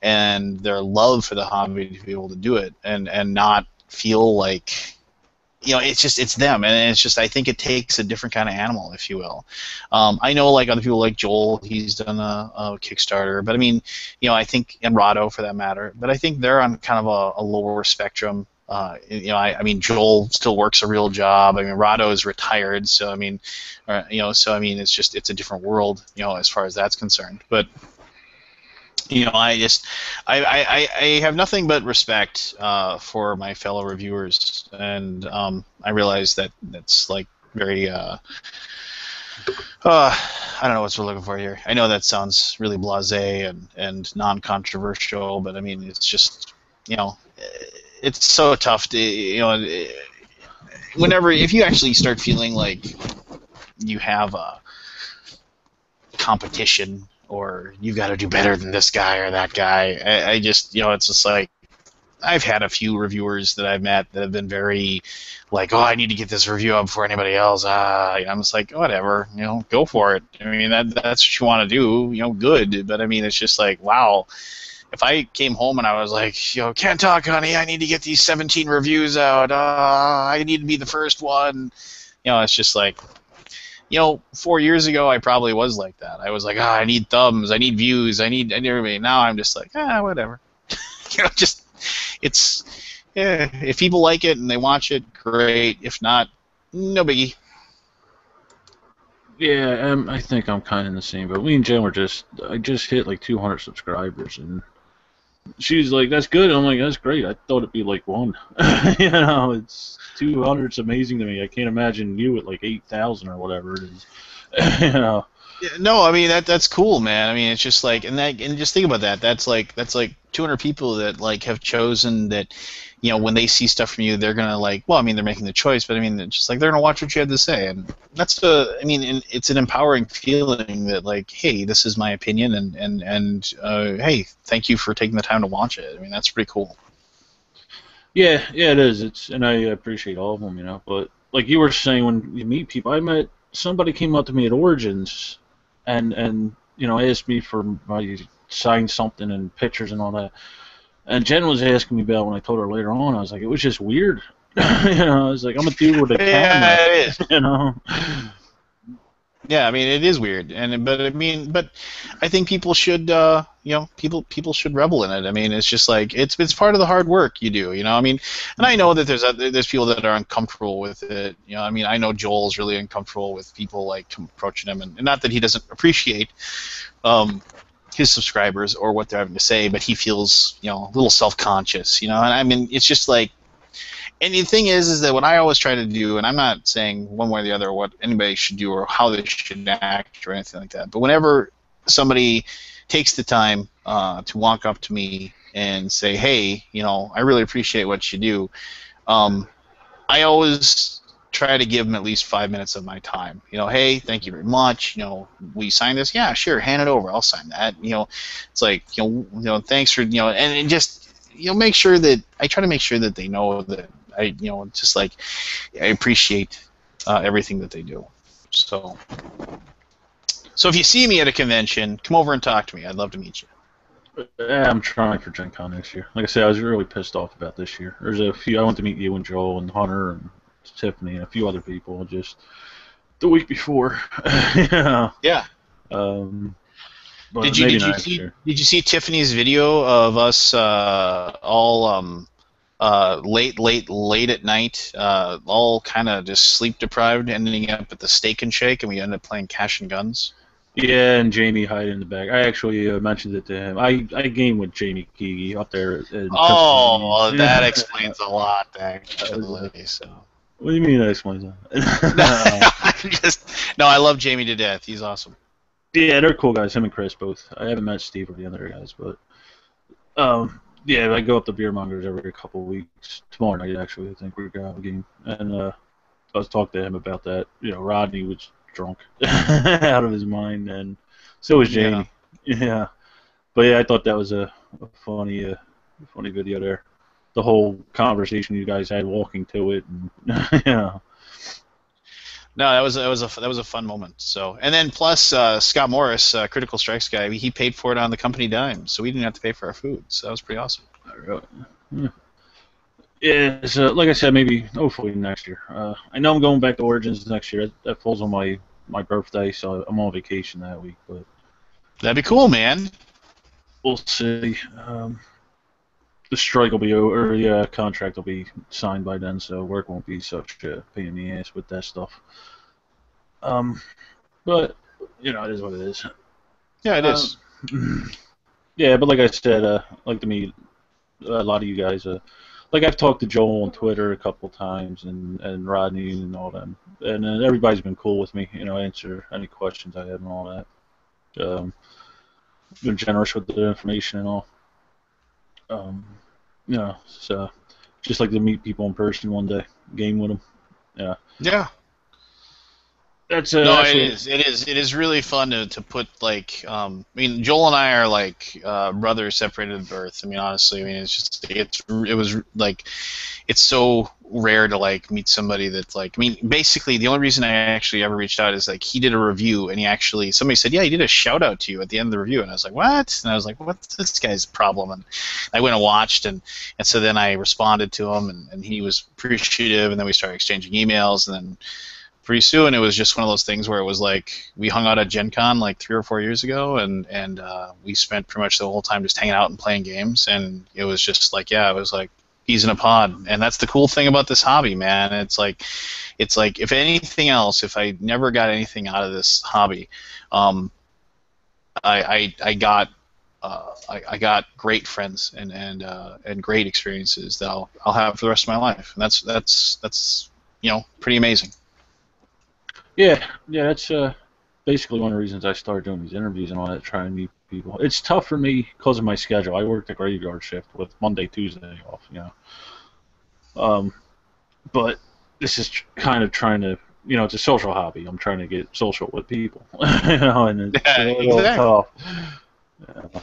and their love for the hobby to be able to do it and not feel like it's them, and it's just I think it takes a different kind of animal, if you will. I know like other people like Joel, he's done a Kickstarter, but I mean, I think, and Rado for that matter, but I think they're on kind of a lower spectrum. I mean, Joel still works a real job. I mean, Rado is retired, so I mean, it's a different world, as far as that's concerned. But I have nothing but respect for my fellow reviewers, and I realize that that's like very I don't know what we're looking for here. I know that sounds really blasé and non-controversial, but I mean it's just it's so tough to if you actually start feeling like you have a competition or you've got to do better than this guy or that guy. I just, it's just like, I've had a few reviewers that I've met that have been very like, oh, I need to get this review up before anybody else. I'm just like, whatever, go for it. I mean, that's what you want to do, good. But I mean, it's just like, wow. If I came home and I was like, can't talk, honey, I need to get these 17 reviews out. I need to be the first one. It's just like, 4 years ago, I probably was like that. I was like, I need thumbs, I need views, I need everybody. Now I'm just like, whatever. If people like it and they watch it, great. If not, no biggie. Yeah, I think I'm kind of in the same, but me and Jen I just hit like 200 subscribers, and she's like, that's good. I'm like, that's great. I thought it'd be like one. It's 200's amazing to me. I can't imagine you at like 8,000 or whatever it is. Yeah, no, I mean that's cool, man. I mean, it's just like, and just think about that. That's like 200 people that like have chosen that. When they see stuff from you, they're gonna like. Well, I mean, they're making the choice, but I mean, it's just like they're gonna watch what you have to say, and that's it's an empowering feeling that like, hey, this is my opinion, and hey, thank you for taking the time to watch it. I mean, that's pretty cool. Yeah, it is. And I appreciate all of them, But like you were saying, when you meet people, somebody came up to me at Origins, and asked me for my sign something and pictures and all that. And Jen was asking me about when I told her later on. I was like, it was just weird. I was like, I'm a dude with a camera. Yeah, it is. Yeah, I mean, it is weird, but I think people should, people should revel in it. I mean, it's just like it's part of the hard work you do, I mean, and I know that there's people that are uncomfortable with it, I mean, I know Joel's really uncomfortable with people like approaching him, and not that he doesn't appreciate his subscribers or what they're having to say, but he feels, a little self-conscious, and I mean, it's just like. And the thing is that what I always try to do, and I'm not saying one way or the other what anybody should do or how they should act or anything like that, but whenever somebody takes the time to walk up to me and say, hey, I really appreciate what you do, I always try to give them at least 5 minutes of my time. Hey, thank you very much. Will you sign this? Yeah, sure. Hand it over. I'll sign that. It's like thanks for and just make sure that I try to make sure that they know that I just like I appreciate everything that they do. So if you see me at a convention, come over and talk to me. I'd love to meet you. Yeah, I'm trying for Gen Con next year. Like I said, I was really pissed off about this year. There's a few. I went to meet you and Joel and Hunter and Tiffany and a few other people just the week before. Yeah. Yeah. But Did you maybe did you next see year. did you see Tiffany's video of us all late at night, all kind of just sleep deprived, ending up at the Steak and Shake, and we ended up playing Cash and Guns? Yeah, and Jamie hiding in the back. I actually mentioned it to him. I game with Jamie Keegi up there in Oh, Pennsylvania. that explains a lot, That was, actually. So. what do you mean that explains that? No, I love Jamie to death. He's awesome. Yeah, they're cool guys. Him and Chris both. I haven't met Steve or the other guys, but yeah, I go up to Beer Mongers every couple of weeks. Tomorrow night, actually, I think we're gonna have a game, and I was talking to him about that. Rodney was drunk out of his mind, and so was Jamie. Yeah, but yeah, I thought that was a funny video there. The whole conversation you guys had walking to it, and yeah. No, that was a fun moment. So, and then plus Scott Morris, Critical Strikes guy, he paid for it on the company dime, so we didn't have to pay for our food. So that was pretty awesome. Yeah, so like I said, maybe hopefully next year. I know I'm going back to Origins next year. That falls on my birthday, so I'm on vacation that week. But that'd be cool, man. We'll see. The strike will be over, or the contract will be signed by then, so work won't be such a pain in the ass with that stuff. But it is what it is. Yeah, it is. Yeah, but like I said, I'd like to meet a lot of you guys. Like I've talked to Joel on Twitter a couple times, and Rodney and all them, and everybody's been cool with me. Answer any questions I have and all that. Been generous with the information and all. So just like to meet people in person one day, game with them. Yeah. Yeah. That's no, actually, it is really fun to put Joel and I are like brothers separated at birth. Honestly, it was like it's so rare to like meet somebody that's like basically the only reason I actually ever reached out is like he did a review and somebody said, yeah, he did a shout out to you at the end of the review, and I was like, what? And I was like, what's this guy's problem? And I went and watched, and so then I responded to him, and he was appreciative, and then we started exchanging emails, and then pretty soon it was just one of those things where it was like we hung out at Gen Con like 3 or 4 years ago, and we spent pretty much the whole time just hanging out and playing games, and it was just like, yeah, it was like peas in a pod. And that's the cool thing about this hobby, man. It's like if anything else, if I never got anything out of this hobby, I got great friends and great experiences that I'll have for the rest of my life, and that's pretty amazing. Yeah, that's basically one of the reasons I started doing these interviews and all that, trying to meet people. It's tough for me because of my schedule. I work the graveyard shift with Monday, Tuesday off, but this is kind of trying to, it's a social hobby. I'm trying to get social with people, and it's a little tough. Yeah.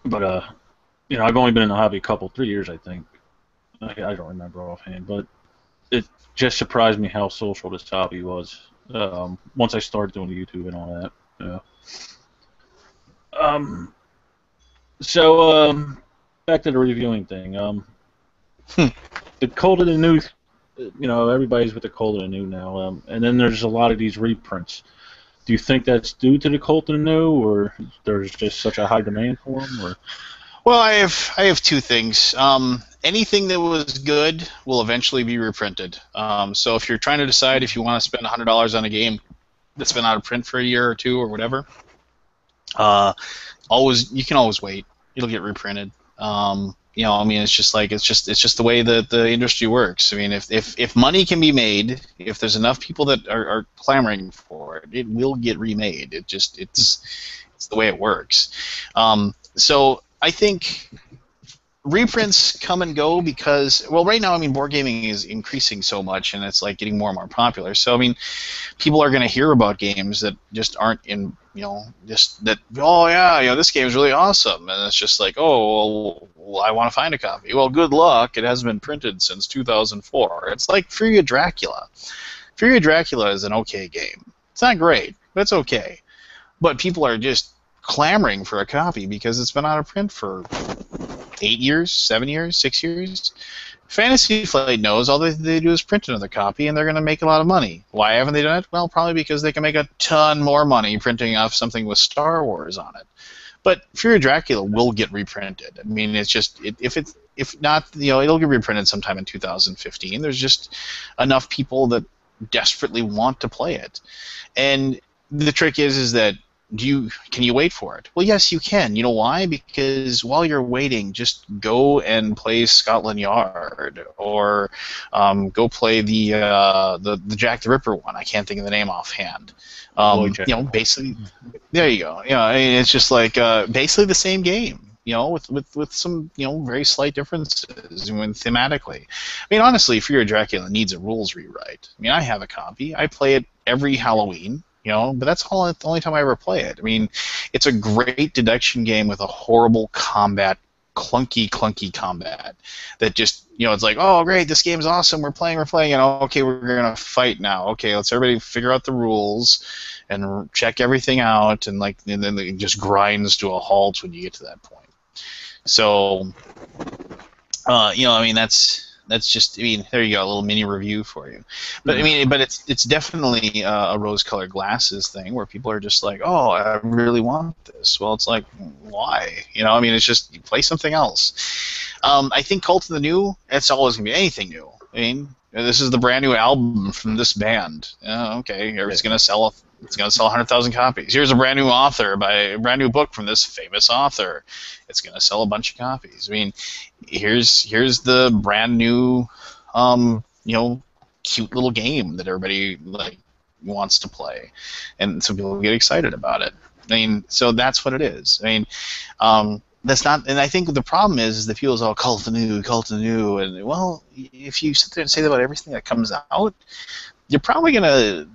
But I've only been in the hobby 3 years, I think. I don't remember offhand, but it just surprised me how social this hobby was once I started doing YouTube and all that. So back to the reviewing thing. The Cold of the New, everybody's with the Cold of the New now, and then there's a lot of these reprints. Do you think that's due to the Cold of the New, or there's just such a high demand for them? Or? Well, I have two things. Anything that was good will eventually be reprinted. So if you're trying to decide if you want to spend $100 on a game that's been out of print for a year or two or whatever, you can always wait. It'll get reprinted. It's just the way that the industry works. If money can be made, if there's enough people that are clamoring for it, it will get remade. It's the way it works. So I think reprints come and go because, well, right now, I mean, board gaming is increasing so much, and it's like getting more and more popular. So, I mean, people are going to hear about games that just aren't in, just that. Oh yeah, this game is really awesome, and it's just like, oh, well, I want to find a copy. Well, good luck. It hasn't been printed since 2004. It's like Fury of Dracula. Fury of Dracula is an okay game. It's not great, but it's okay. But people are just clamoring for a copy because it's been out of print for 8 years, 7 years, 6 years. Fantasy Flight knows all they do is print another copy, and they're going to make a lot of money. Why haven't they done it? Well, probably because they can make a ton more money printing off something with Star Wars on it. But Fury of Dracula will get reprinted. I mean, it's just if not, it'll get reprinted sometime in 2015. There's just enough people that desperately want to play it, and the trick is that can you wait for it? Well, yes, you can. You know why? Because while you're waiting, just go and play Scotland Yard, or go play the Jack the Ripper one. I can't think of the name offhand. Basically, there you go. I mean, it's just like basically the same game. With some very slight differences thematically. I mean, honestly, Fear of Dracula needs a rules rewrite. I mean, I have a copy. I play it every Halloween. But that's the only time I ever play it. I mean, it's a great deduction game with a horrible combat, clunky combat that just, it's like, oh, great, this game's awesome, we're playing, okay, we're going to fight now. Okay, let's everybody figure out the rules and check everything out, and then it just grinds to a halt when you get to that point. So, I mean, that's just, I mean, there you go, a little mini review for you. But I mean, but it's definitely a rose-colored glasses thing where people are just like, oh, I really want this. Well, it's like, why? I mean, it's just, you play something else. I think Cult of the New, it's always going to be anything new. I mean, this is the brand new album from this band. Okay, it's going to sell 100,000 copies. Here's a brand new author by a brand new book from this famous author. It's going to sell a bunch of copies. I mean, here's the brand new, cute little game that everybody wants to play, and so people get excited about it. I mean, so that's what it is. I mean, that's not, and I think the problem is that people say, oh, Cult of the New, and well, if you sit there and say that about everything that comes out, you're probably going to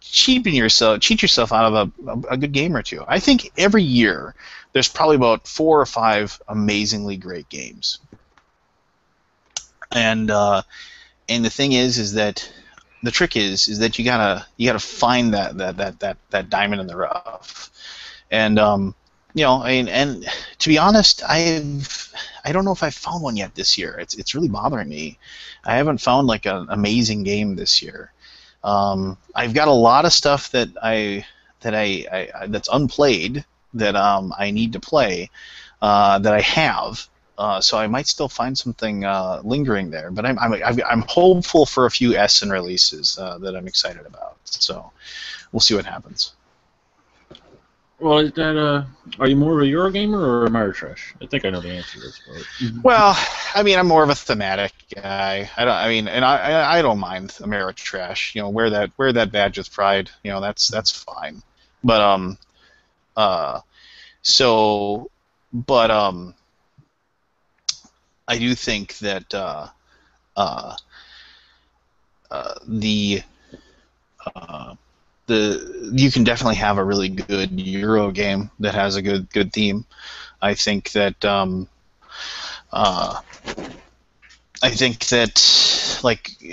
cheat yourself out of a good game or two. I think every year there's probably about 4 or 5 amazingly great games, and the thing is that the trick is that you gotta find that diamond in the rough, and and to be honest, I don't know if I've found one yet this year. It's really bothering me. I haven't found an amazing game this year. I've got a lot of stuff that's unplayed that I need to play that I have. So I might still find something lingering there, but I'm hopeful for a few Essen releases that I'm excited about. So we'll see what happens. Well, is that are you more of a Eurogamer or a Ameritrash? I think I know the answer to this. But... Well, I mean, I'm more of a thematic guy. I don't mind Ameritrash. Wear that badge with pride. That's fine. But I do think that you can definitely have a really good Euro game that has a good theme. I think that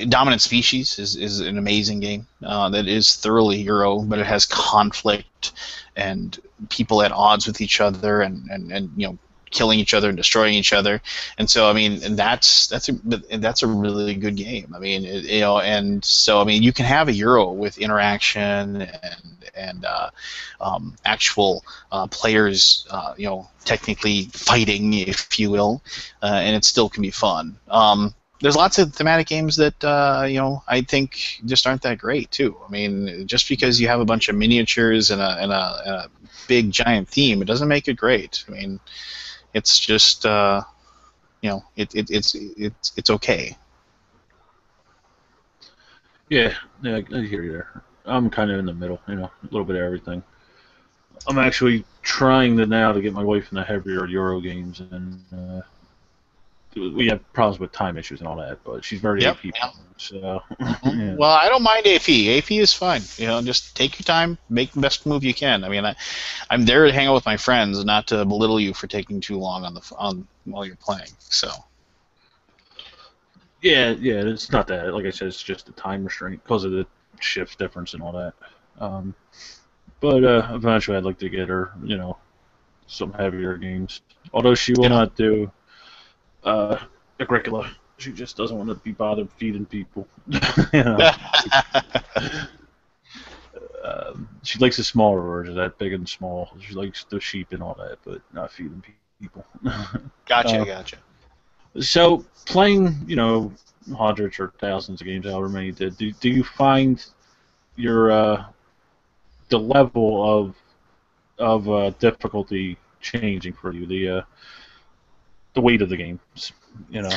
Dominant Species is an amazing game that is thoroughly Euro, but it has conflict and people at odds with each other and killing each other and destroying each other, and so I mean, and that's a really good game. I mean, and so I mean, you can have a Euro with interaction and actual players, technically fighting, if you will, and it still can be fun. There's lots of thematic games that I think just aren't that great too. I mean, just because you have a bunch of miniatures and a big giant theme, it doesn't make it great. I mean, it's just it's okay. Yeah, I hear you there. I'm kind of in the middle, a little bit of everything. I'm actually trying now to get my wife in the heavier Euro games, and we have problems with time issues and all that, but she's very Yep. AP friendly, so Mhm. yeah. Well, I don't mind AP. AP is fine. Just take your time, make the best move you can. I mean, I'm there to hang out with my friends, not to belittle you for taking too long on while you're playing. So. Yeah, it's not that. Like I said, it's just a time restraint because of the shift difference and all that. Um, but eventually, I'd like to get her, some heavier games. Although she will Yeah. not do Agricola. She just doesn't want to be bothered feeding people. you know, she likes the smaller versions, that big and small. She likes the sheep and all that, but not feeding people. Gotcha, uh, gotcha. so playing, hundreds or thousands of games, however many you did, do you find your the level of difficulty changing for you, the weight of the games, you know?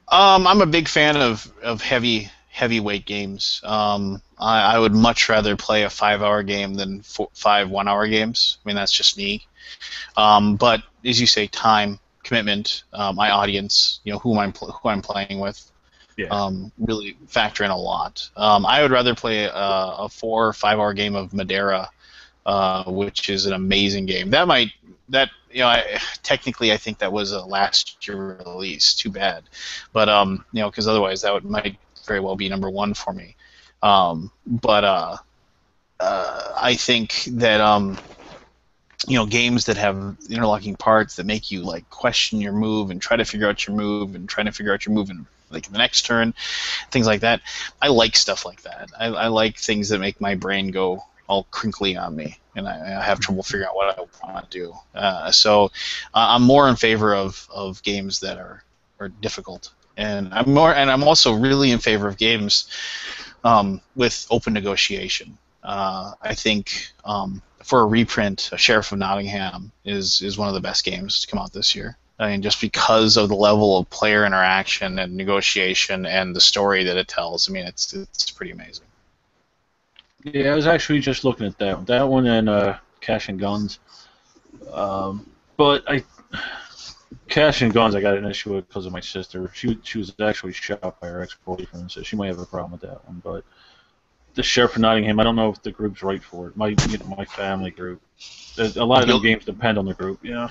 I'm a big fan of heavyweight games. I would much rather play a 5 hour game than 5 1 hour games. I mean, that's just me. But as you say, time, commitment, my audience, who I'm playing with, Yeah. really factor in a lot. I would rather play a 4 or 5 hour game of Madeira, which is an amazing game. Technically I think that was a last year release. Too bad, but because otherwise might very well be #1 for me. But I think that games that have interlocking parts that make you like question your move and try to figure out your move and trying to figure out your move in like the next turn, things like that. I like stuff like that. I like things that make my brain go all crinkly on me, and I have trouble figuring out what I want to do. So I'm more in favor of games that are difficult, and I'm also really in favor of games with open negotiation. I think for a reprint, Sheriff of Nottingham is one of the best games to come out this year. I mean, just because of the level of player interaction and negotiation and the story that it tells. I mean, it's pretty amazing. Yeah, I was actually just looking at that one and Cash and Guns. But Cash and Guns, I got an issue with because of my sister. She was actually shot by her ex-boyfriend, so she might have a problem with that one. But the Sheriff of Nottingham, I don't know if the group's right for it. My family group. A lot of them games depend on the group. Yeah.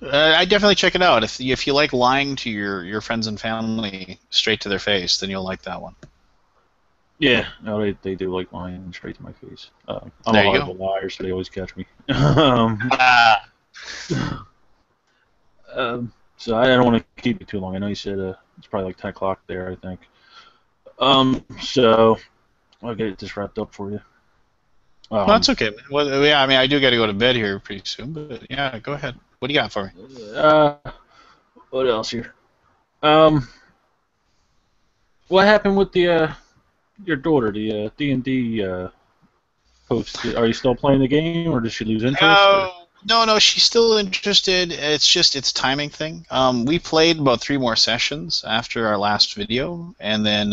I definitely check it out. If you like lying to your friends and family straight to their face, then you'll like that one. Yeah, no, they do like lying straight to my face. I'm There a you horrible liar, so they always catch me. So I don't want to keep it too long. I know you said it's probably like 10 o'clock there, I think. So I'll get this wrapped up for you. No, that's okay. Well, yeah, I mean, I do got to go to bed here pretty soon, but yeah, go ahead. What do you got for me? What else here? What happened with the your daughter, the D&D post? Are you still playing the game, or does she lose interest? No, she's still interested. It's just it's timing thing. We played about 3 more sessions after our last video, and then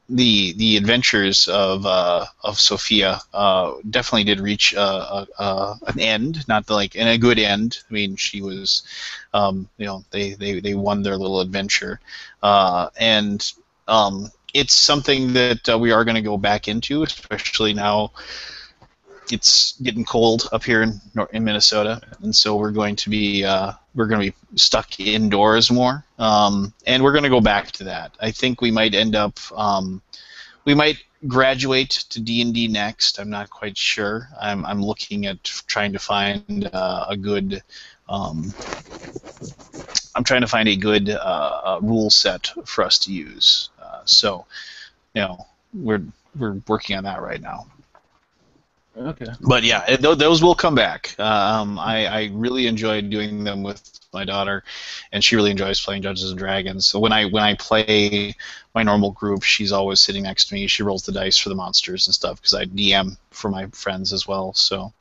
the adventures of Sophia definitely did reach an end, not like in a good end. I mean, she was, they won their little adventure, and it's something that we are going to go back into, especially now. It's getting cold up here in Minnesota, and so we're going to be stuck indoors more, and we're going to go back to that. I think we might end up we might graduate to D&D next. I'm not quite sure. I'm looking at trying to find a good rule set for us to use. So we're working on that right now. Okay. But yeah, those will come back. I really enjoyed doing them with my daughter, and she really enjoys playing Dungeons and Dragons. So when I play my normal group, she's always sitting next to me. She rolls the dice for the monsters and stuff because I DM for my friends as well. So,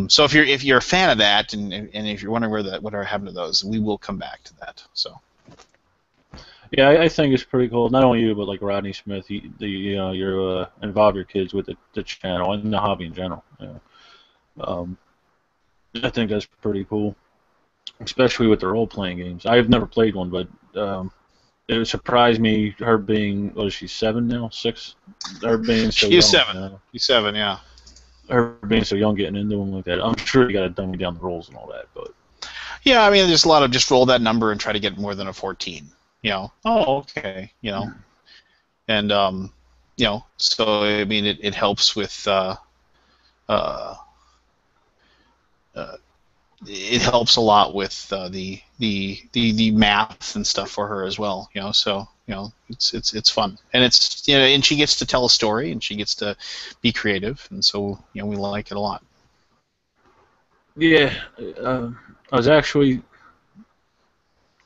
so if you're a fan of that, and if you're wondering what happened to those, we will come back to that. So. Yeah, I think it's pretty cool. Not only you, but like Rodney Smith. You're involve your kids with the channel and the hobby in general. I think that's pretty cool, especially with the role-playing games. I've never played one, but it surprised me her being, what is she, 7 now? 6? Her being so She's young, 7. She's 7, yeah. Her being so young, getting into them like that. I'm sure you got to dummy down the rules and all that, but Yeah, I mean, there's a lot of just roll that number and try to get more than a 14. Oh, okay, and so I mean, it helps with uh, uh, it helps a lot with the math and stuff for her as well. So it's fun, and and she gets to tell a story, and she gets to be creative, and so we like it a lot. yeah, I was actually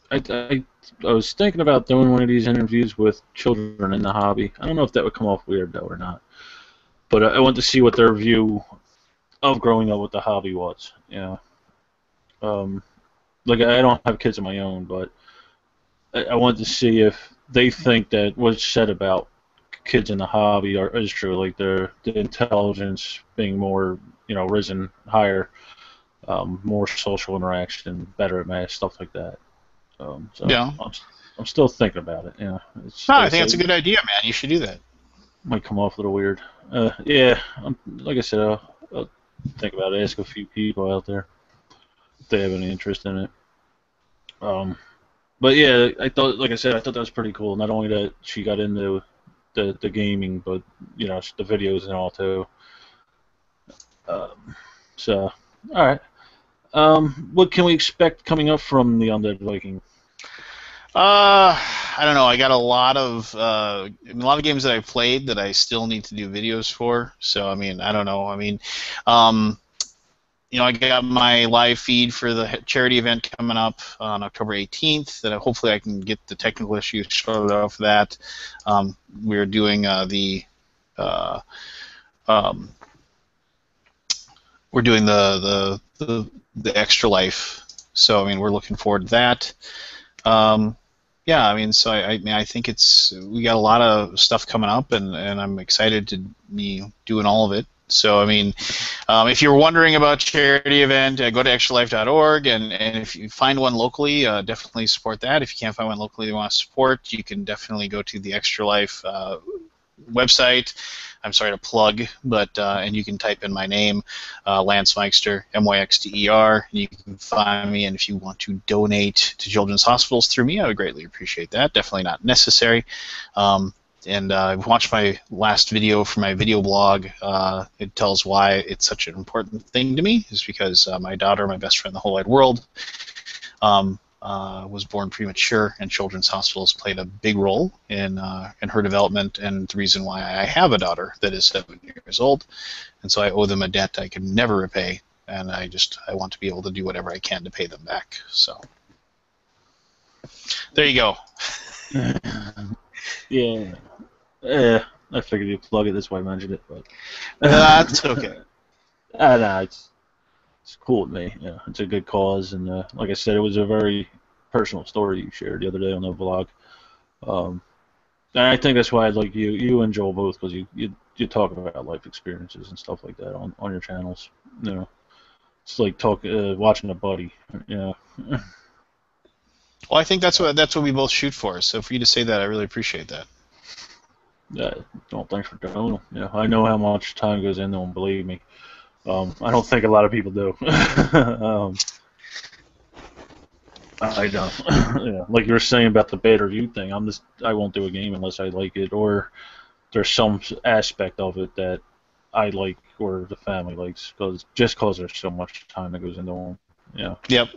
I was thinking about doing one of these interviews with children in the hobby. I don't know if that would come off weird though or not, but I want to see what their view of growing up with the hobby was. Um, like I don't have kids of my own, but I want to see if they think that what's said about kids in the hobby is true. Like the intelligence being more, risen higher, more social interaction, better at math, stuff like that. So Yeah. I'm still thinking about it. It's No, like I I think said, that's a good idea, man. You should do that. might come off a little weird. Yeah, like I said, I'll think about it. Ask a few people out there if they have any interest in it. Um, but yeah, I thought, like I said, I thought that was pretty cool. Not only that she got into the gaming, but the videos and all too. So, all right. What can we expect coming up from the Undead Viking? I don't know. I got a lot of games that I played that I still need to do videos for. So I mean, I don't know. I mean, um, I got my live feed for the charity event coming up on October 18th. That hopefully I can get the technical issues sorted out for that. We're doing uh, um, we're doing the extra life. So I mean, we're looking forward to that. Yeah, I mean, so I mean, I think we got a lot of stuff coming up, and I'm excited to be doing all of it. So I mean, if you're wondering about charity event, go to extralife.org, and if you find one locally, definitely support that. If you can't find one locally you want to support, you can definitely go to the Extra Life website. I'm sorry to plug, but and you can type in my name, Lance Myxter, Myxter, and you can find me. And if you want to donate to children's hospitals through me, I would greatly appreciate that. Definitely not necessary. And watch my last video for my video blog. It tells why it's such an important thing to me. Is because my daughter, my best friend in the whole wide world, was born premature, and children's hospitals played a big role in her development, and the reason why I have a daughter that is 7 years old, and so I owe them a debt I can never repay, and I want to be able to do whatever I can to pay them back. So there you go. Yeah. Yeah, I figured you'd plug it. That's why I mentioned it. But That's okay. no, it's cool with me. Yeah, it's a good cause, and like I said, it was a very personal story you shared the other day on the vlog. And I think that's why I like you and Joel both, because you talk about life experiences and stuff like that on your channels. It's like watching a buddy. Yeah. Well, I think that's what we both shoot for. So for you to say that, I really appreciate that. Yeah. Well, thanks for doing it. Yeah, I know how much time goes into them. Believe me. I don't think a lot of people do. I don't. Yeah, like you were saying about the bad review thing. I won't do a game unless I like it, or there's some aspect of it that I like or the family likes, because there's so much time that goes into them. Yeah. Yep.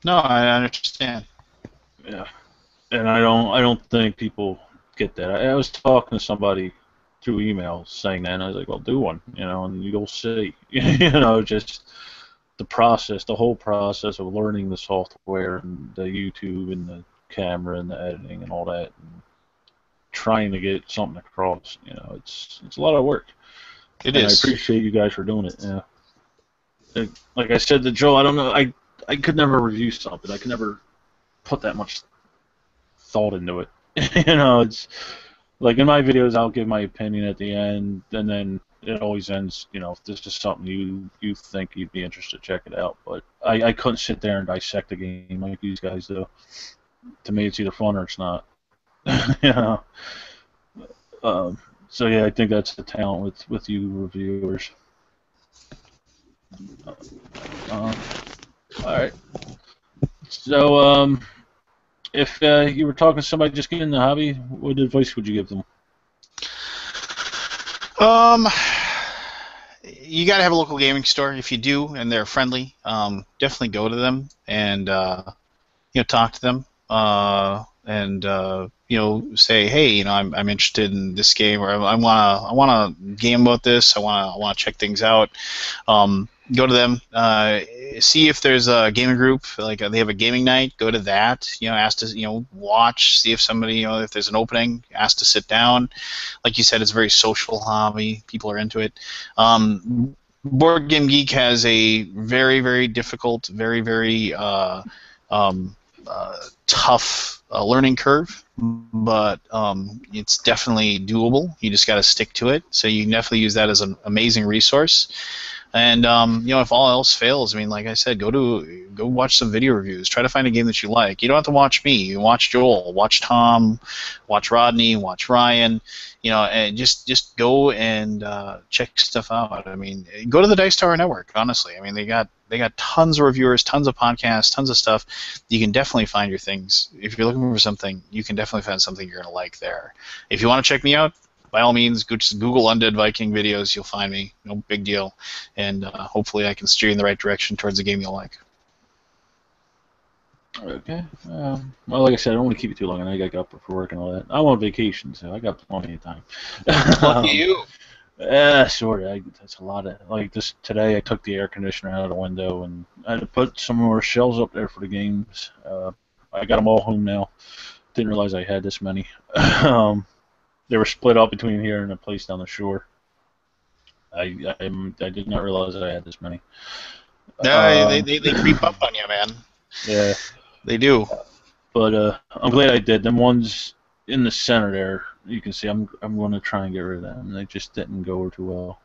No, I understand. Yeah. And I don't think people get that. I was talking to somebody through email saying that, and I was like, well, do one, and you'll see. Just the whole process of learning the software and the YouTube and the camera and the editing and all that, and trying to get something across. It's a lot of work. It And I is. appreciate you guys for doing it. Yeah. Like I said to Joe, I don't know. I could never review something. I could never put that much thought into it. It's like in my videos, I'll give my opinion at the end, and then it always ends, if this is something you think you'd be interested, check it out. But I couldn't sit there and dissect the game like these guys do. To me, it's either fun or it's not. you know. Um, so yeah, I think that's the talent with you reviewers. All right. So if you were talking to somebody just getting in the hobby, what advice would you give them? You got to have a local gaming store. If you do, and they're friendly, definitely go to them and talk to them. And say, hey, I'm interested in this game, or I wanna game about this. I wanna check things out. Go to them. See if there's a gaming group, like they have a gaming night. Go to that. Ask to watch. See if somebody if there's an opening. Ask to sit down. Like you said, it's a very social hobby. People are into it. Board Game Geek has a very, very difficult, very, very tough learning curve, but it's definitely doable. You just got to stick to it. So you can definitely use that as an amazing resource. And if all else fails, like I said, go watch some video reviews. Try to find a game that you like. You don't have to watch me. You watch Joel, watch Tom, watch Rodney, watch Ryan. And just go and check stuff out. Go to the Dice Tower Network. Honestly, they got tons of reviewers, tons of podcasts, tons of stuff. You can definitely find your things. If you're looking for something, you can definitely find something you're gonna like there. If you want to check me out, by all means, go to Google Undead Viking videos. You'll find me. No big deal. And hopefully I can steer you in the right direction towards a game you'll like. Okay. Well, like I said, I don't want to keep you too long. I know you got up for work and all that. I'm on vacation, so I got plenty of time. Lucky you. Yeah, sort of. That's a lot of this today. I took the air conditioner out of the window and I had to put some more shelves up there for the games. I got them all home now. Didn't realize I had this many. They were split up between here and a place down the shore. I did not realize that I had this many. No, they creep up on you, man. Yeah, they do. But I'm glad I did. Them ones in the center there, you can see. I'm going to try and get rid of them. They just didn't go too well.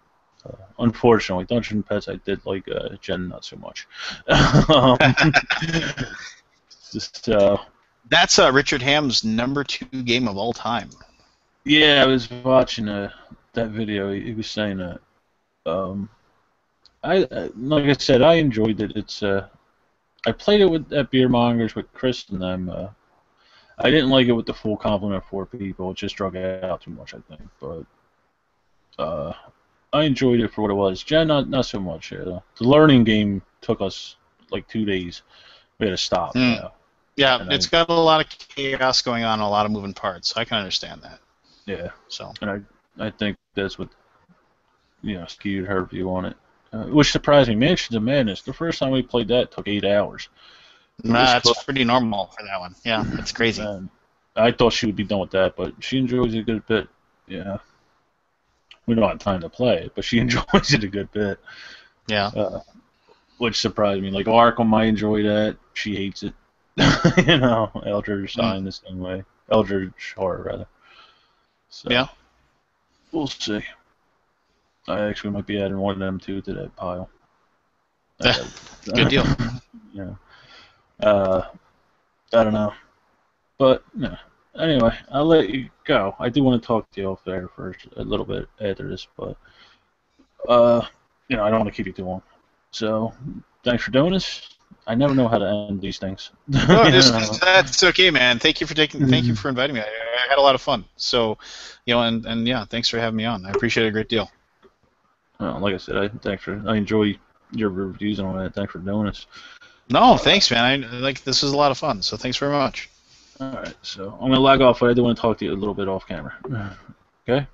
Unfortunately, Dungeon Pets I did like. Jen not so much. Just. That's Richard Ham's #2 game of all time. Yeah, I was watching that video. He was saying that. Like I said, I enjoyed it. It's I played it at Beer Mongers with Chris and them. I didn't like it with the full complement of 4 people. It just drug it out too much, I think. But I enjoyed it for what it was. Jen, not so much. The learning game took us like 2 days. We had to stop. Yeah, it's got a lot of chaos going on, a lot of moving parts. So I can understand that. Yeah. So. And I think that's what skewed her view on it, which surprised me. Mansions of Madness. The first time we played that took 8 hours. That's pretty normal for that one. Yeah, that's crazy. I thought she would be done with that, but she enjoys it a good bit. Yeah. We don't have time to play it, but she enjoys it a good bit. Yeah. Which surprised me. Like Arkham, I enjoy that. She hates it. Eldritch Sign the same way. Eldritch Horror, rather. So, yeah. We'll see. I actually might be adding one of them too to that pile. Good deal. Yeah. I don't know. But, no. Anyway, I'll let you go. I do want to talk to you off there for a little bit after this, but, I don't want to keep you too long. So, thanks for doing this. I never know how to end these things. No, that's okay, man. Thank you for inviting me. I had a lot of fun. So, and yeah, thanks for having me on. I appreciate it a great deal. Like I said, I enjoy your reviews and all that. Thanks for doing this. No, thanks, man. This was a lot of fun. So thanks very much. All right, so I'm gonna log off, but I do want to talk to you a little bit off camera. Okay.